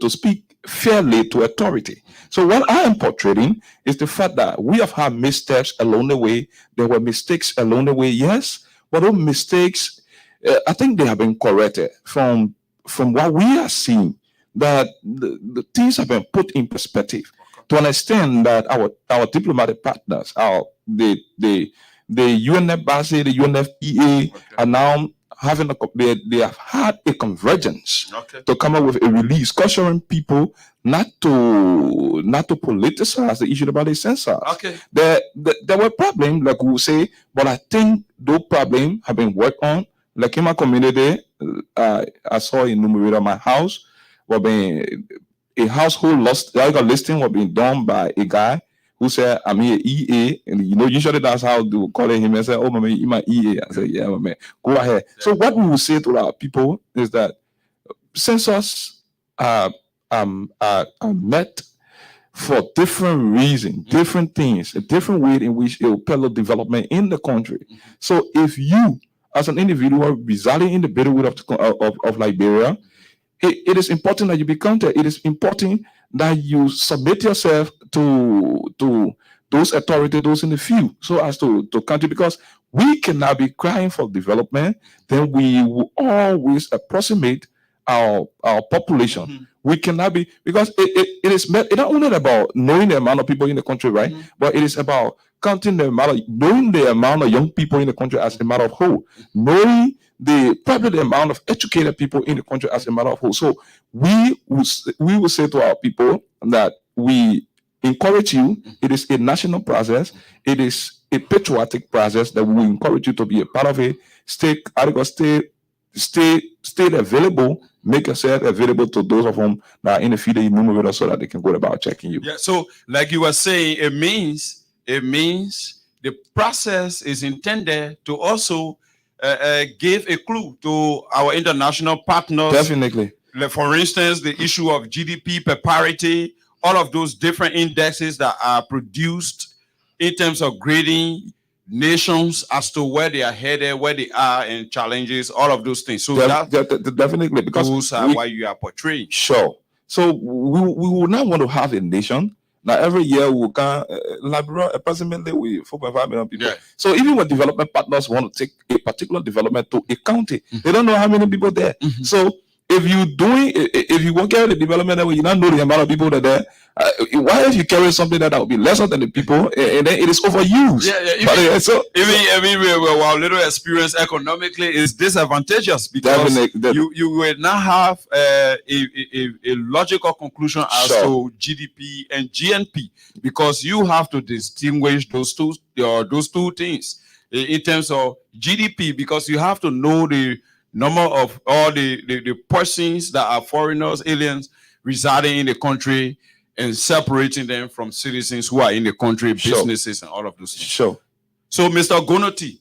speak fairly to authority. So what I am portraying is the fact that we have had missteps along the way. There were mistakes along the way, yes, but those mistakes, I think they have been corrected from what we are seeing, that the things have been put in perspective to an extent that our diplomatic partners, the UNFBASI, the UNFPA are now having they have had a convergence to come up with a release, cautioning people not to politicize the issue about the census. There were problems, like we will say, but I think those problems have been worked on. Like in my community, I saw a numerator at my house, a household listing was being done by a guy who said, I'm here EA, and usually that's how they will call him and say, oh, man, you my EA. I said, yeah, man, go ahead. So what we will say to our people is that census are met for different reasons, different things, a different way in which it will propel development in the country. So if you, as an individual residing in the Bitterwood of Liberia, it is important that you be counted. It is important that you submit yourself to those authorities, those in the field, so as to country, because we cannot be crying for development. Then we will always approximate our population. We cannot be, because it is not only about knowing the amount of people in the country, right? But it is about counting knowing the amount of young people in the country as a matter of whole, knowing probably the amount of educated people in the country as a matter of whole. So we will say to our people that we encourage you. It is a national process. It is a patriotic process that we will encourage you to be a part of it. Stay available. Make yourself available to those of them that are in the field enumerator, so that they can go about checking you. Yeah. So, like you were saying, it means the process is intended to also give a clue to our international partners. Definitely. Like, for instance, the issue of GDP per parity, all of those different indexes that are produced in terms of grading nations as to where they are headed, where they are, and challenges, all of those things. So definitely, because those are why you are portraying. Sure. So we will not want to have a nation. Now every year we can Liberia approximately with 4.5 million people. Yeah. So even when development partners want to take a particular development to a county, they don't know how many people there. So if you won't carry the development that way, you don't know the amount of people that are there. Why if you carry something that will be lesser than the people, and then it is overused? Even our little experience economically is disadvantageous, because you will not have a logical conclusion as to GDP and GNP, because you have to distinguish those two things in terms of GDP, because you have to know the number of all the persons that are foreigners, aliens residing in the country, and separating them from citizens who are in the country, businesses, and all of those things. Sure. So, Mr. Gonoti,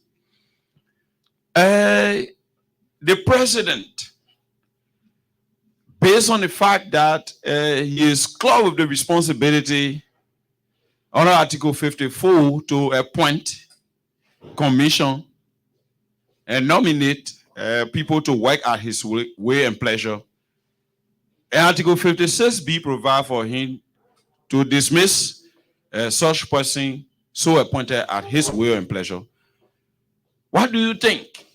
the president, based on the fact that he is clothed with the responsibility under Article 54 to appoint, commission, and nominate people to work at his way and pleasure. And Article 56b provide for him to dismiss such person so appointed at his will and pleasure. What do you think?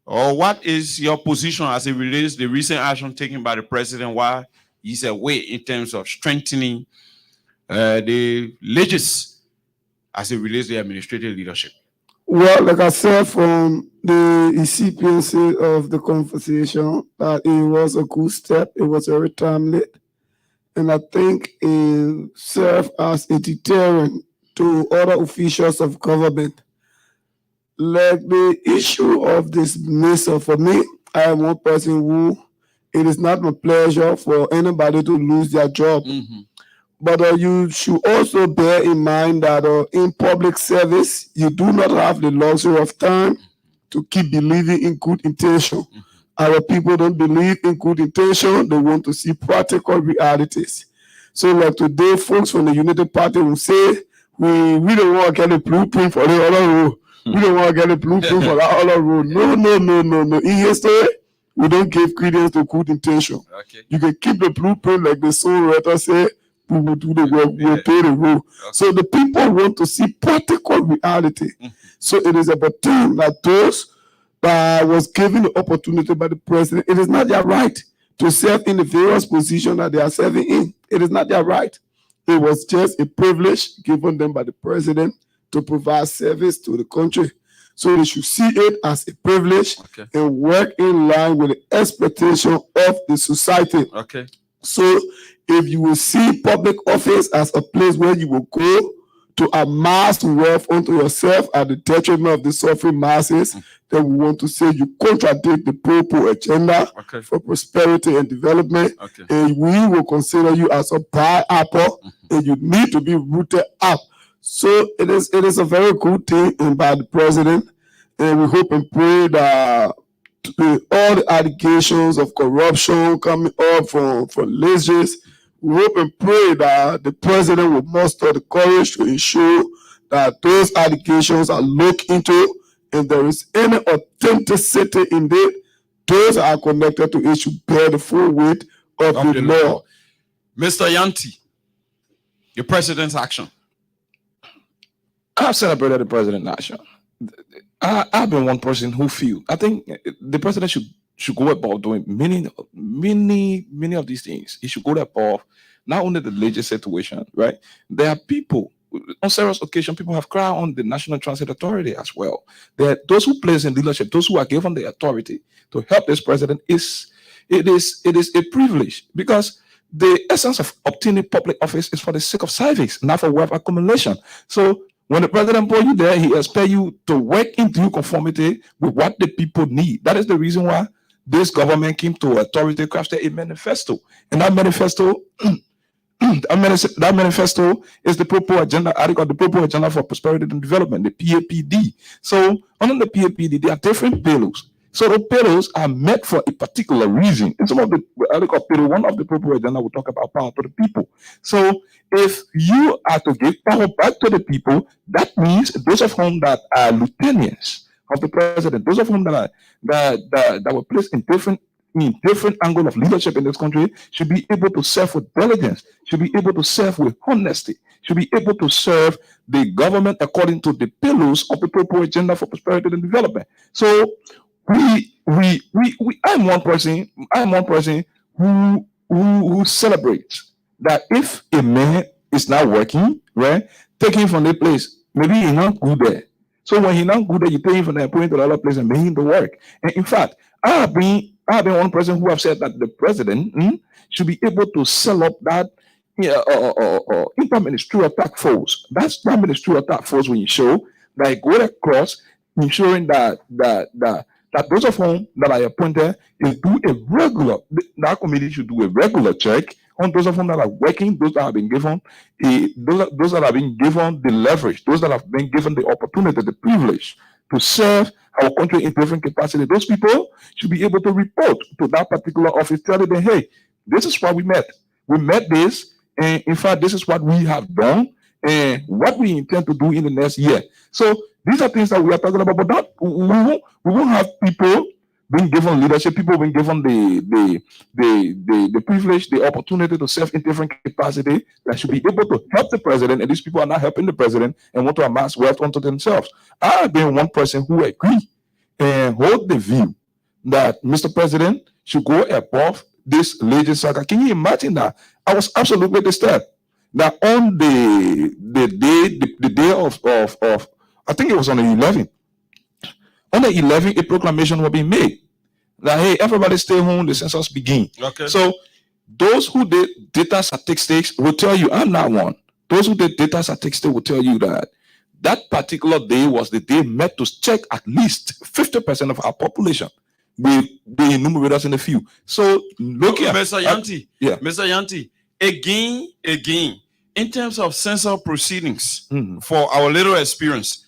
Or what is your position as it relates to the recent action taken by the president while he's away in terms of strengthening the legis as it relates to the administrative leadership? Well, like I said from the incipiency of the conversation, that it was a good step. It was very timely. And I think it served as a deterrent to other officials of government. Like the issue of this dismissal, for me, I am one person who it is not my pleasure for anybody to lose their job. Mm-hmm. But you should also bear in mind that in public service, you do not have the luxury of time to keep believing in good intention. Mm-hmm. Our people don't believe in good intention. They want to see practical realities. So like today, folks from the United Party will say, we don't want to get a blueprint for the other road. We don't want to get a blueprint for that other road. No. In history, we don't give credence to good intention. Okay. You can keep the blueprint like the songwriter say, we will do the work, we will pay the road. Okay. So the people want to see practical reality. Mm-hmm. So it is about time that those that was given the opportunity by the president, it is not their right to serve in the various positions that they are serving in. It is not their right. It was just a privilege given them by the president to provide service to the country. So they should see it as a privilege and work in line with the expectation of the society. Okay. So if you will see public office as a place where you will go to amass wealth unto yourself at the detriment of the suffering masses, then we want to say you contradict the Popo agenda for prosperity and development, and we will consider you as a bad apple, and you need to be rooted up. So it is a very good thing by the president, and we hope and pray that all the allegations of corruption coming up from legislators, we hope and pray that the president will muster the courage to ensure that those allegations are looked into, and there is any authenticity in it, those are connected to it should bear the full weight of the law. Mr. Yanti, your president's action. I've celebrated the president's action. I've been one person who feel I think the president should go about doing many of these things. He should go above not only the legislative situation, right? There are people on serious occasions, people have cried on the National Transit Authority as well. Those who place in leadership, those who are given the authority to help this president, it is a privilege, because the essence of obtaining public office is for the sake of service, not for wealth accumulation. So when the president put you there, he expects you to work into conformity with what the people need. That is the reason why this government came to authority, crafted a manifesto. And that manifesto, that manifesto is the Popo agenda, article, the Popo agenda for prosperity and development, the PAPD. So under the PAPD, there are different pillars. So the pillars are met for a particular reason. In some of the article pillar, one of the Popo agenda will talk about power to the people. So if you are to give power back to the people, that means those of whom that are lieutenants of the president, those of whom that were placed in different angle of leadership in this country, should be able to serve with diligence, should be able to serve with honesty, should be able to serve the government according to the pillars of the Popo agenda for prosperity and development. So I'm one person who celebrates that if a man is not working, right, take him from the place. Maybe he's not good there. So when he's not good there, you take him from there, put him to the other place and bring him to work. And in fact, I have been one person who have said that the president should be able to sell up that inter-ministerial task force. That's that ministerial task force when you show that go across, ensuring that those of whom that are appointed is do a regular, that committee should do a regular check on those of whom that are working, those that have been given those that have been given the leverage, those that have been given the opportunity, the privilege to serve our country in different capacity. Those people should be able to report to that particular office, telling them, hey, this is what we met. We met this, and in fact, this is what we have done, and what we intend to do in the next year. So these are things that we are talking about, but that we won't have people being given leadership, people being given the privilege, the opportunity to serve in different capacity that should be able to help the president, and these people are not helping the president and want to amass wealth unto themselves. I have been one person who agree and hold the view that Mr. President should go above this alleged saga. Can you imagine that? I was absolutely disturbed. Now on the day of I think it was on the 11th. On the 11th, a proclamation was being made that hey, everybody stay home, the census begin. Okay. So those who did data statistics will tell you, I'm not one. Those who did data statistics will tell you that that particular day was the day meant to check at least 50% of our population with the enumerators in the field. So look at Mr. Yanti. Yeah. Mr. Yanti, again, in terms of census proceedings, for our little experience,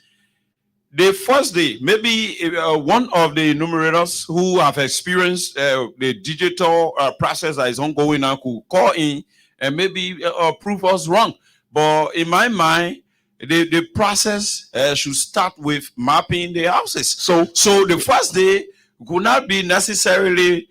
the first day, maybe one of the enumerators who have experienced the digital process that is ongoing now could call in and maybe prove us wrong. But in my mind, the process should start with mapping the houses. So the first day could not be necessarily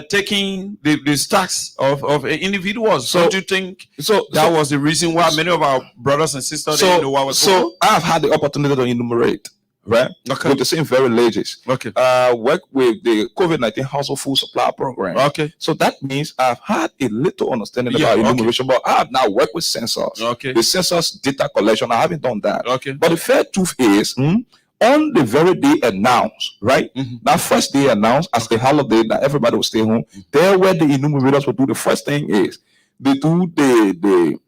taking the stacks of individuals. So do you think that was the reason why many of our brothers and sisters didn't know what was going on? I've had the opportunity to enumerate, right? Okay. With the same very leges. Okay. Work with the COVID-19 household food supply program. Okay. So that means I've had a little understanding about enumeration, but I have now worked with census. Okay. The census data collection, I haven't done that. Okay. But the fair truth is, on the very day announced, right? That first day announced as the holiday that everybody will stay home. There where the enumerators will do the first thing is they do the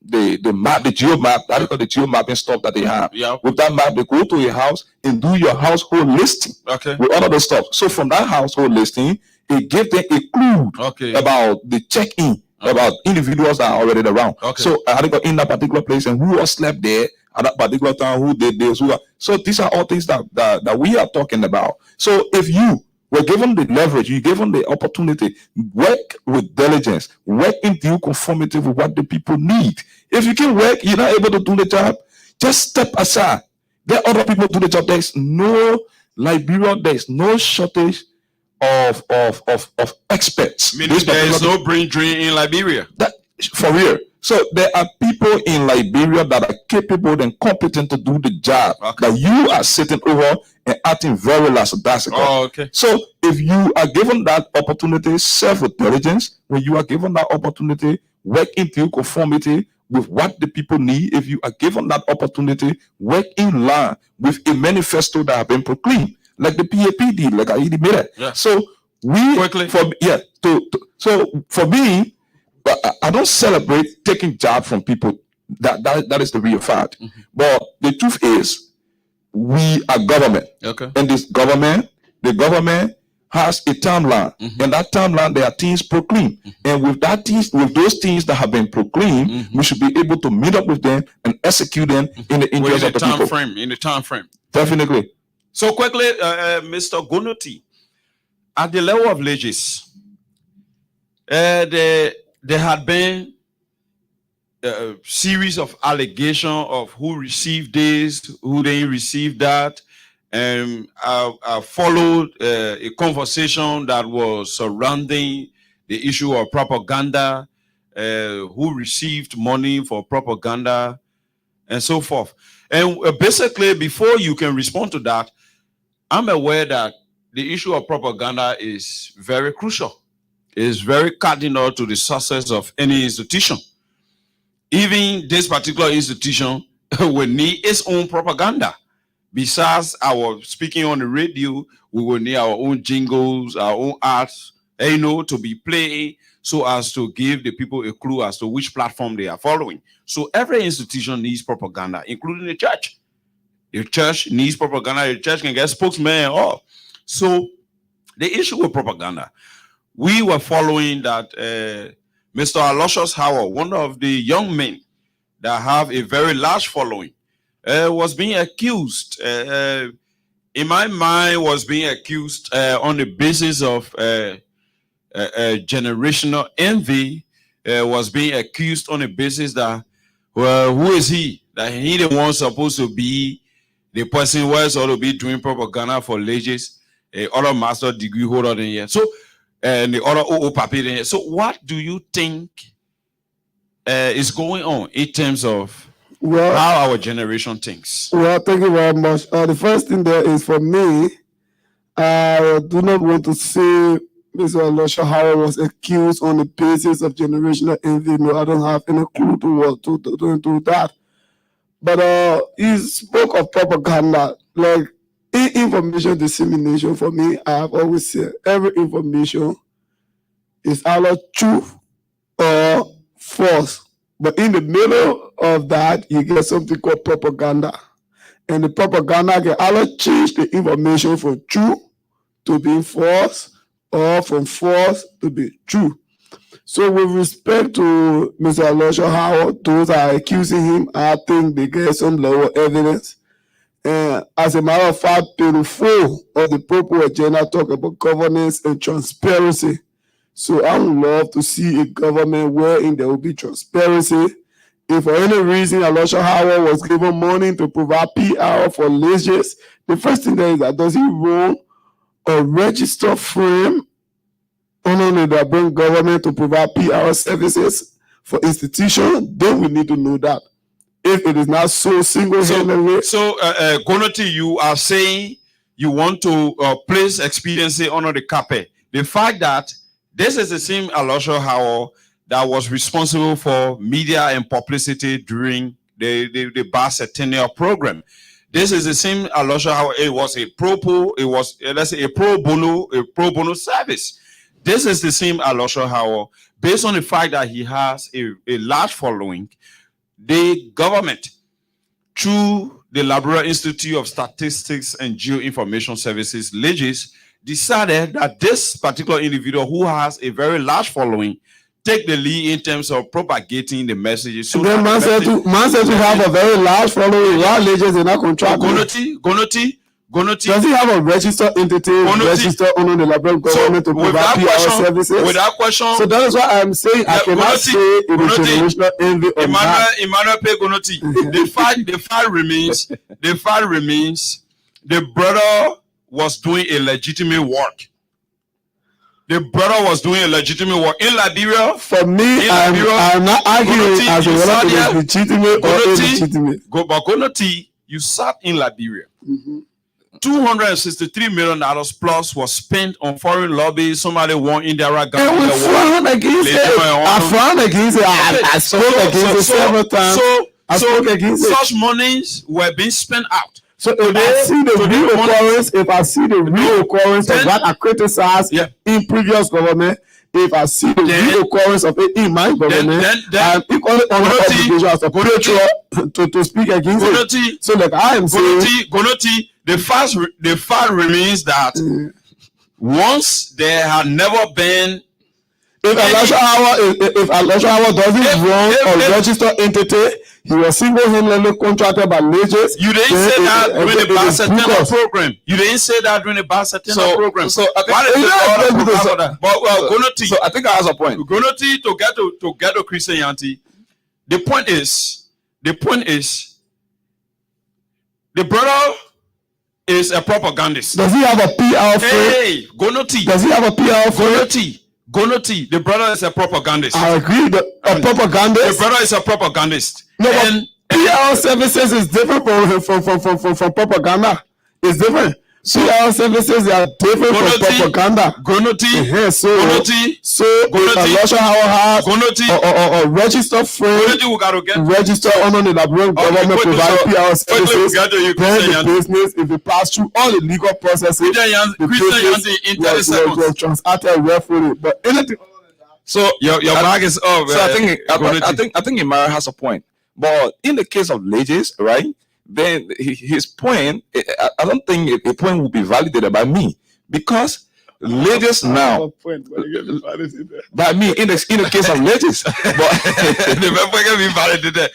map, the geo map, that is called the geo mapping stuff that they have. Yeah. With that map, they go to a house and do your household listing. Okay. With all of the stuff. So from that household listing, it gives them a clue about the check-in, about individuals that are already around. Okay. So I had to go in that particular place and who was slept there at that particular time, who did this, so these are all things that we are talking about. So if you were given the leverage, you given the opportunity, work with diligence, work in due conformity with what the people need. If you can work, you're not able to do the job, just step aside. Let other people do the job. There's no Liberia, there's no shortage of experts. Meaning there is no brain drain in Liberia. That for real. So there are people in Liberia that are capable and competent to do the job that you are sitting over and acting very lackadaisical. Oh, okay. So if you are given that opportunity, serve with diligence. When you are given that opportunity, work in due conformity with what the people need. If you are given that opportunity, work in line with a manifesto that have been proclaimed, like the PAP did, like I already made it. Yeah. So we Quickly. So for me, I don't celebrate taking jobs from people. That is the real fact. But the truth is, we are government. Okay. And the government has a timeline. And that timeline, there are things proclaimed. And with those things that have been proclaimed, we should be able to meet up with them and execute them in the interest of the people. In the time frame. Definitely. So quickly, Mr. Gonoti, at the level of leges, there had been a series of allegations of who received this, who didn't receive that. And I followed a conversation that was surrounding the issue of propaganda, who received money for propaganda, and so forth. And basically, before you can respond to that, I'm aware that the issue of propaganda is very crucial. It is very cardinal to the success of any institution. Even this particular institution will need its own propaganda. Besides our speaking on the radio, we will need our own jingles, our own arts, to be played so as to give the people a clue as to which platform they are following. So every institution needs propaganda, including the church. The church needs propaganda. The church can get spokesmen and all. So the issue with propaganda, we were following that Mr. Aloysius Howard, one of the young men that have a very large following, was being accused, in my mind, was being accused on the basis of generational envy, was being accused on the basis that, well, who is he? That he the one supposed to be the person who is supposed to be doing propaganda for leges, other master degree holder in here. So, and the other OO papi in here. So what do you think is going on in terms of how our generation thinks? Well, thank you very much. The first thing there is for me, do not want to say Mr. Elisha Howard was accused on the basis of generational envy. No, I don't have any clue to that. But he spoke of propaganda, like information dissemination. For me, I have always said every information is either truth or false. But in the middle of that, you get something called propaganda. And the propaganda can either change the information from true to being false or from false to be true. So with respect to Mr. Elisha Howard, those are accusing him, I think they get some lower evidence. And as a matter of fact, page 4 of the Purple Agenda talk about governance and transparency. So I would love to see a government wherein there will be transparency. If for any reason Elisha Howard was given money to provide PR for leaders, the first thing there is that does he run a registered firm under the Liberian government to provide PR services for institutions? Then we need to know that. If it is not so single-handedly. So, Gonoti, you are saying you want to place expediency under the carpet. The fact that this is the same Elisha Howard that was responsible for media and publicity during the bicentennial program. This is the same Elisha Howard. It was a pro bono service. This is the same Elisha Howard. Based on the fact that he has a large following, the government, through the Liberia Institute of Statistics and Geoinformation Services, LIGIS, decided that this particular individual who has a very large following take the lead in terms of propagating the messages. So then man said to have a very large following. Why LIGIS is not contracted? Gonoti. Does he have a registered entity registered under the Liberian government to provide PR services? Without question. So that is why I'm saying I cannot say it is generational envy or not. Emmanuel P. Gonoti. The fact remains the brother was doing a legitimate work. The brother was doing a legitimate work in Liberia. For me, I'm not arguing as to whether it is legitimate or illegitimate. But Gonoti, you sat in Liberia. $263 million plus was spent on foreign lobbies. Somebody won Indira Gandhi. And we frowned against it. I frowned against it. I spoke against it several times. Such monies were being spent out. So if I see the real occurrence of what I criticized in previous government, if I see the real occurrence of it in my government, I'm equally on the obligation as a patriot to speak against it. So like I am saying, Gonoti, the fact remains that once there had never been if Elisha Howard doesn't run a registered entity, he was single-handedly contracted by LIGIS. You didn't say that during the bicentennial program. You didn't say that during the bicentennial program. So I think I have a point. Gonoti, to get to Christianity, the point is, the brother is a propagandist. Does he have a PR firm? Hey, Gonoti. Does he have a PR firm? Gonoti, the brother is a propagandist. I agree. A propagandist. The brother is a propagandist. No, and PR services is different from propaganda. It's different. PR services are different from propaganda. Gonoti. So Elisha Howard or registered friend register under the Liberian government provide PR services. Then the business, if it pass through all the legal processes, the business was transacted willfully. But anything. So your bag is up. So I think Imara has a point. But in the case of LIGIS, right? Then his point, I don't think a point will be validated by me because LIGIS now by me in the case of LIGIS, but can be validated.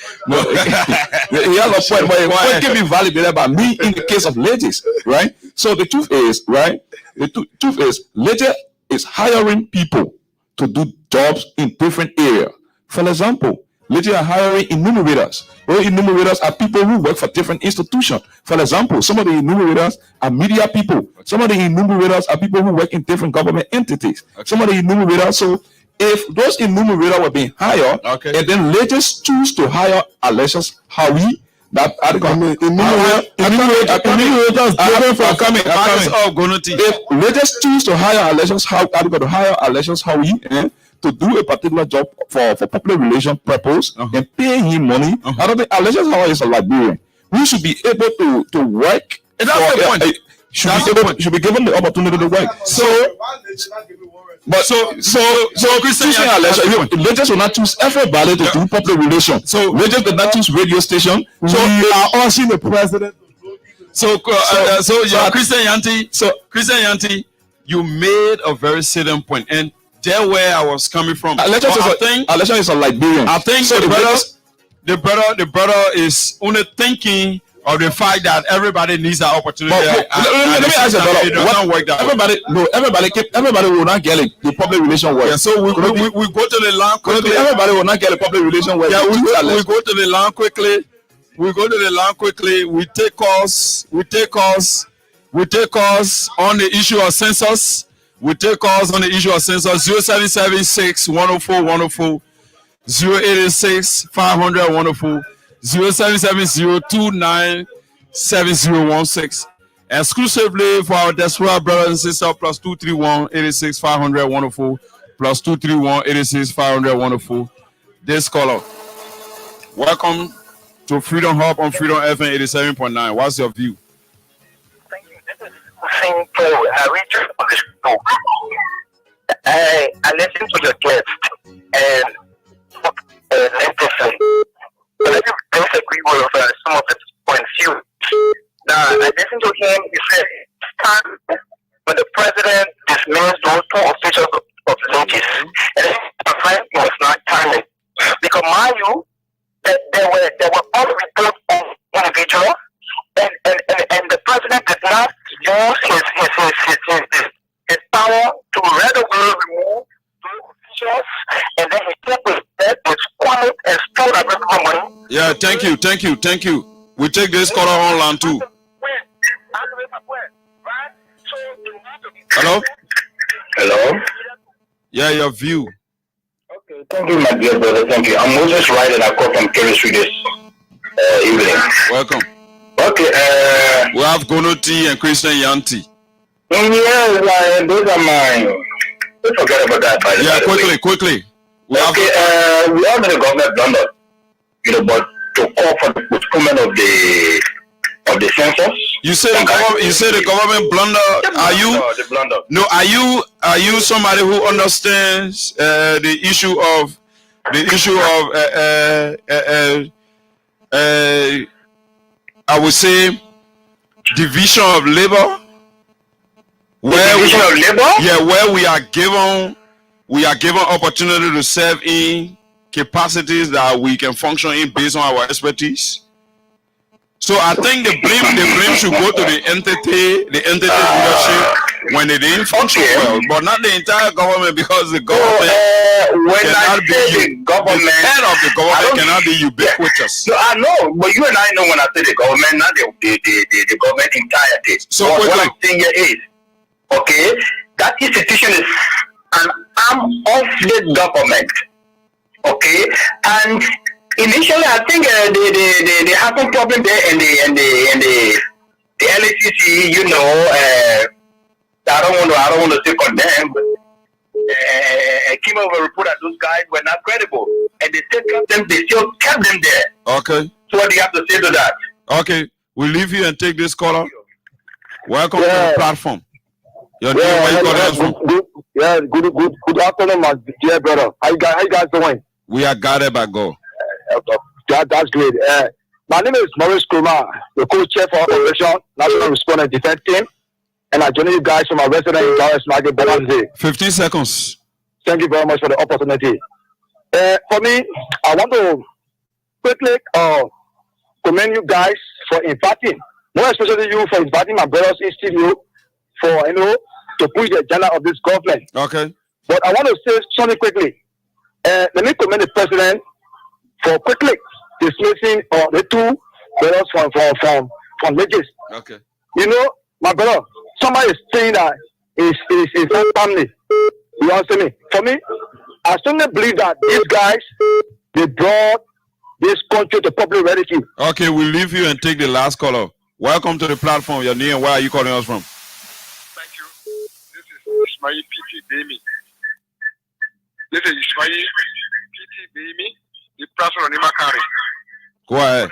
He has a point, but a point can be validated by me in the case of LIGIS, right? So the truth is, right? The truth is, LIGIS is hiring people to do jobs in different areas. For example, LIGIS are hiring enumerators. Well, enumerators are people who work for different institutions. For example, some of the enumerators are media people. Some of the enumerators are people who work in different government entities. Okay. Some of the enumerators. So if those enumerators were being hired, and then LIGIS choose to hire Elisha Howard That article. I'm coming. If leaders choose to hire elections, to do a particular job for public relation purpose and pay him money, I don't think elections Howard is a Liberian. We should be able to work. And that's the point. Should be given the opportunity to work. So Christian leaders will not choose everybody to do public relations. So leaders will not choose radio station. So We are asking the president. Christian Yanti, you made a very salient point, and there where I was coming from. Election is a Liberian. I think so the brother is only thinking of the fact that everybody needs that opportunity. Let me ask you, brother. Everybody will not get the public relation work. Yeah, so we go to the line quickly. Everybody will not get the public relation work. Yeah, we go to the line quickly. We take calls on the issue of census. 0776 104 104, 086 500 104, 0770 297016. Exclusively for our diaspora brothers and sisters, plus 231 86 500 104, plus 231 86 500 104. This caller. Welcome to Freedom Hub on Freedom FM 87.9. What's your view? Thank you. This is Hussein Paul. I read your book. I listened to your guest and empathy. But I disagree with some of his points. Now, I listened to him. He said, time when the president dismissed those two officials of lynches, and it was not timely. Because mind you, that there were all reports on individuals, and the president did not use his power to readily remove those officials, and then he took with that, was quiet and stole everyone money. Yeah, thank you. We take this caller online too. Hello? Yeah, your view. Okay, thank you, my dear brother. Thank you. I'm Moses Wright, and I call from Chemistry this evening. Welcome. Okay, we have Gonoti and Christian Yanti. Yes, those are mine. Don't forget about that. Quickly. We all know the government blunder, but to call for the postponement of the census. You say the government blunder. Are you? The blunder. No. Are you somebody who understands the issue of I would say division of labor? Where we are given opportunity to serve in capacities that we can function in based on our expertise. So I think the blame should go to the entity leadership when they didn't function well, but not the entire government, because the government cannot be the head of the government cannot be ubiquitous. No, I know, but you and I know when I say the government, not the government entirety. So what I'm saying here is, okay, that institution is an arm of the government, okay, and initially, I think they have some problem there, and the LACC, I don't want to say condemn, but came up with a report that those guys were not credible, and they still kept them there. Okay. So what do you have to say to that? Okay, we'll leave you and take this caller. Welcome to the platform. Your name, where you got us from? Good afternoon, my dear brother. How you guys doing? We are guided by God. That's great. My name is Maurice Kumar, the co-chair for Operation National Response and Defense Team, and I join you guys from our resident in Dallas, Market, Bonanza. 15 seconds. Thank you very much for the opportunity. For me, I want to quickly commend you guys for inviting, more especially you for inviting my brothers in studio for to push the agenda of this government. Okay. But I want to say something quickly. Let me commend the president for quickly dismissing the two brothers from Lagos. Okay. My brother, somebody is saying that it's not family. You understand me? For me, I strongly believe that these guys, they brought this country to public relative. Okay, we'll leave you and take the last caller. Welcome to the platform. Your name and where are you calling us from? Thank you. This is Ismail P.T. Demi. This is Ismail P.T. Demi, the person on Imakari. Go ahead.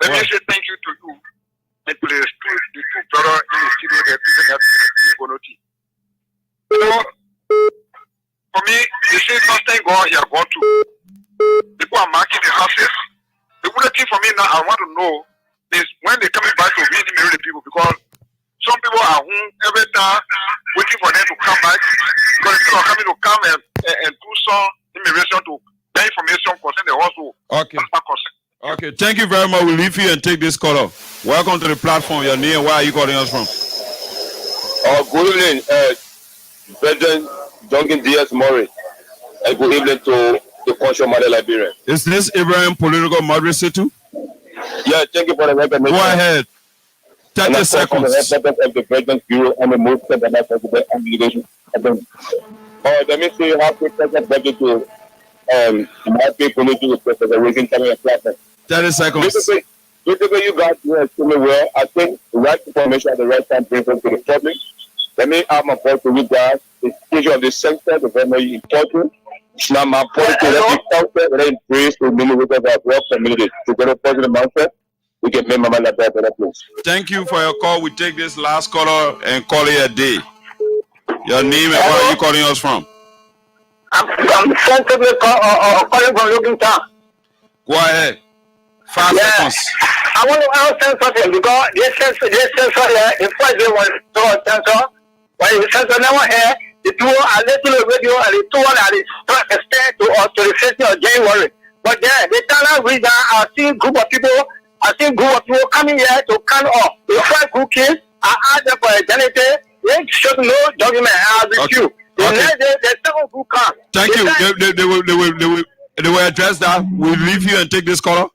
Let me say thank you to you and to the two brothers in the studio that Gonoti. So, for me, they say first time God here gone to. People are marking the houses. The only thing for me now I want to know is when they're coming back to really marry the people, because some people are home every time waiting for them to come back, because people are coming to come and do some immigration to get information concerning the household. Okay. Okay, thank you very much. We'll leave you and take this caller. Welcome to the platform. Your name, where are you calling us from? Good evening, President Duncan Diaz Murray. And good evening to the Conscious Mother Liberian. Is this Ibrahim Political Moderator too? Yeah, thank you for the recognition. Go ahead. 30 seconds. Of the President's Bureau and the most of the obligation. Let me see how to present budget to my people to the raising coming a platform. 30 seconds. Basically, you guys know extremely well. I think the right information at the right time brings them to the public. Let me have my point to you guys. The issue of the census is very important. Now, my point is that the culture that is praised to many of our well communities to get a positive mindset. We can make my mind like that better, please. Thank you for your call. We take this last caller and call it a day. Your name and where are you calling us from? I'm sensibly calling from Looking Town. Go ahead. 5 seconds. I want to say something because this sensor here, the first day was so sensor, but the sensor never here, the two are little radio and the two are extend to the 50th of January. But then the talent reader, I see group of people coming here to count off. The five cookies, I asked them for a janitor, they should know document, I will review. The next day, the second group come. Thank you. They will address that. We'll leave you and take this caller.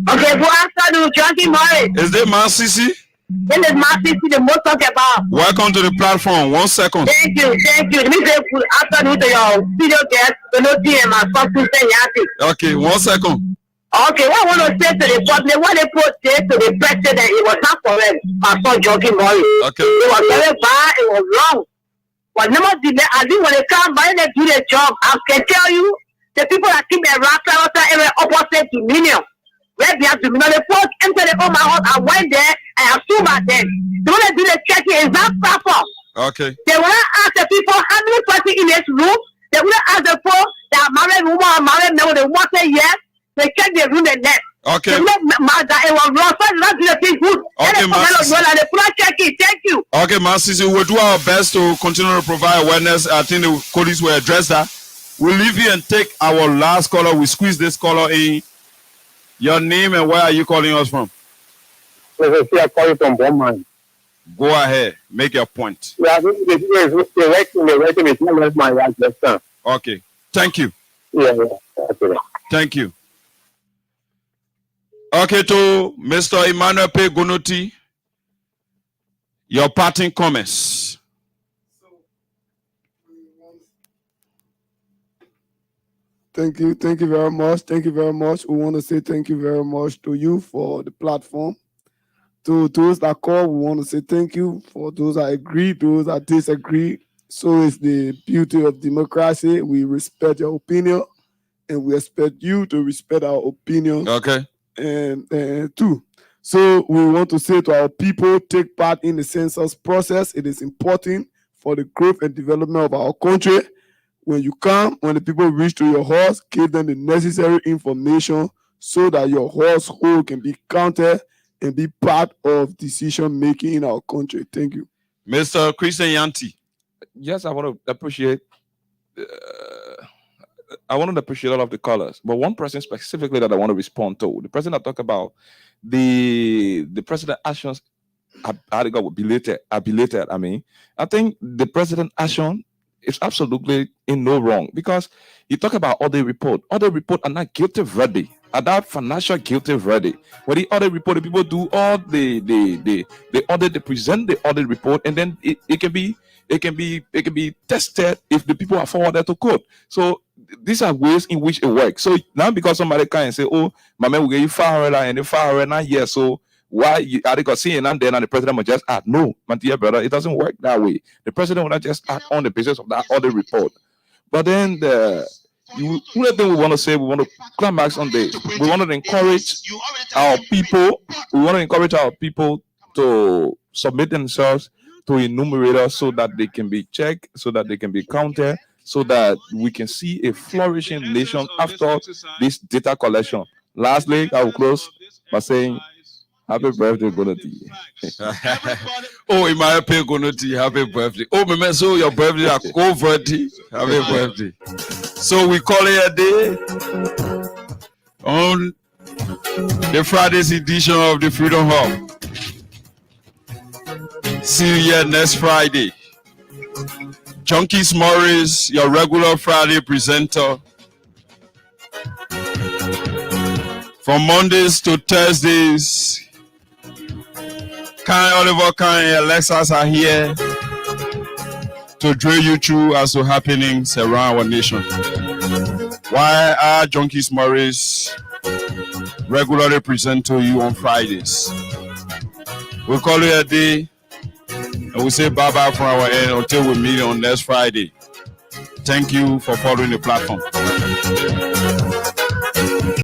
Okay, good afternoon, Johnny Morris. Is this Man Sisi? This is Man Sisi, the most talk about. Welcome to the platform. 1 second. Thank you. Let me say good afternoon to your studio guest, Benoti and my son, Yati. Okay, 1 second. Okay, what I want to say to the public, what they put there to the president, it was not correct. My son, Johnny Morris. Okay. It was very bad, it was wrong. But never did they, I think when they come by, they do their job. I can tell you, the people that keep their rasta every opposite to Minion. Where they have to, they first enter the home house, I went there, and I assume at them. The way they do the checking is not proper. Okay. They will not ask the people how many person in this room. They will not ask the folk that married woman or married man, they want to say yes. They check the room and net. Okay. They make it was wrong, so that's the thing good. Okay, they put a check in. Thank you. Okay, Master, we'll do our best to continue to provide awareness. I think the colleagues will address that. We'll leave you and take our last caller. We squeeze this caller in. Your name and where are you calling us from? I'm calling from Beaumont. Go ahead. Make your point. Yeah, the writing is not my right left. Okay. Thank you. Yeah. Okay. Thank you. Okay, to Mr. Emmanuel P. Gonoti, your parting comments. Thank you very much. We want to say thank you very much to you for the platform. To those that call, we want to say thank you. For those that agree, those that disagree. So is the beauty of democracy. We respect your opinion, and we expect you to respect our opinion. Okay. And too. So we want to say to our people, take part in the census process. It is important for the growth and development of our country. When you come, when the people reach to your house, give them the necessary information so that your household can be counted and be part of decision making in our country. Thank you. Mr. Christian Yanti. Yes, I want to appreciate all of the callers, but one person specifically that I want to respond to, the person that talked about the president actions, I belated. I mean, I think the president action is absolutely in no wrong, because you talk about audit report are not guilty verdict, are that financial guilty verdict. When the audit report, the people do all the audit, they present the audit report, and then it can be tested if the people are forwarded to court. So these are ways in which it works. So now because somebody can and say, oh, my man will give you 500 and the 500 not here, so why are they seeing and then the president will just add? No, my dear brother, it doesn't work that way. The president will not just add on the basis of that other report. But then another thing we want to say, we want to climax on this. We want to encourage our people. We want to encourage our people to submit themselves to enumerators so that they can be checked, so that they can be counted, so that we can see a flourishing nation after this data collection. Lastly, I will close by saying, happy birthday, Gonoti. Oh, in my happy Gonoti, happy birthday. Oh, my so your birthday, go birthday, happy birthday. So we call it a day on the Friday's edition of the Freedom Hub. See you here next Friday. Junkies Morris, your regular Friday presenter. From Mondays to Thursdays, Kai Oliver, Kai and Alexis are here to drill you through as to happenings around our nation. Why are Junkies Morris regularly present to you on Fridays? We call it a day and we say bye-bye from our end until we meet on next Friday. Thank you for following the platform.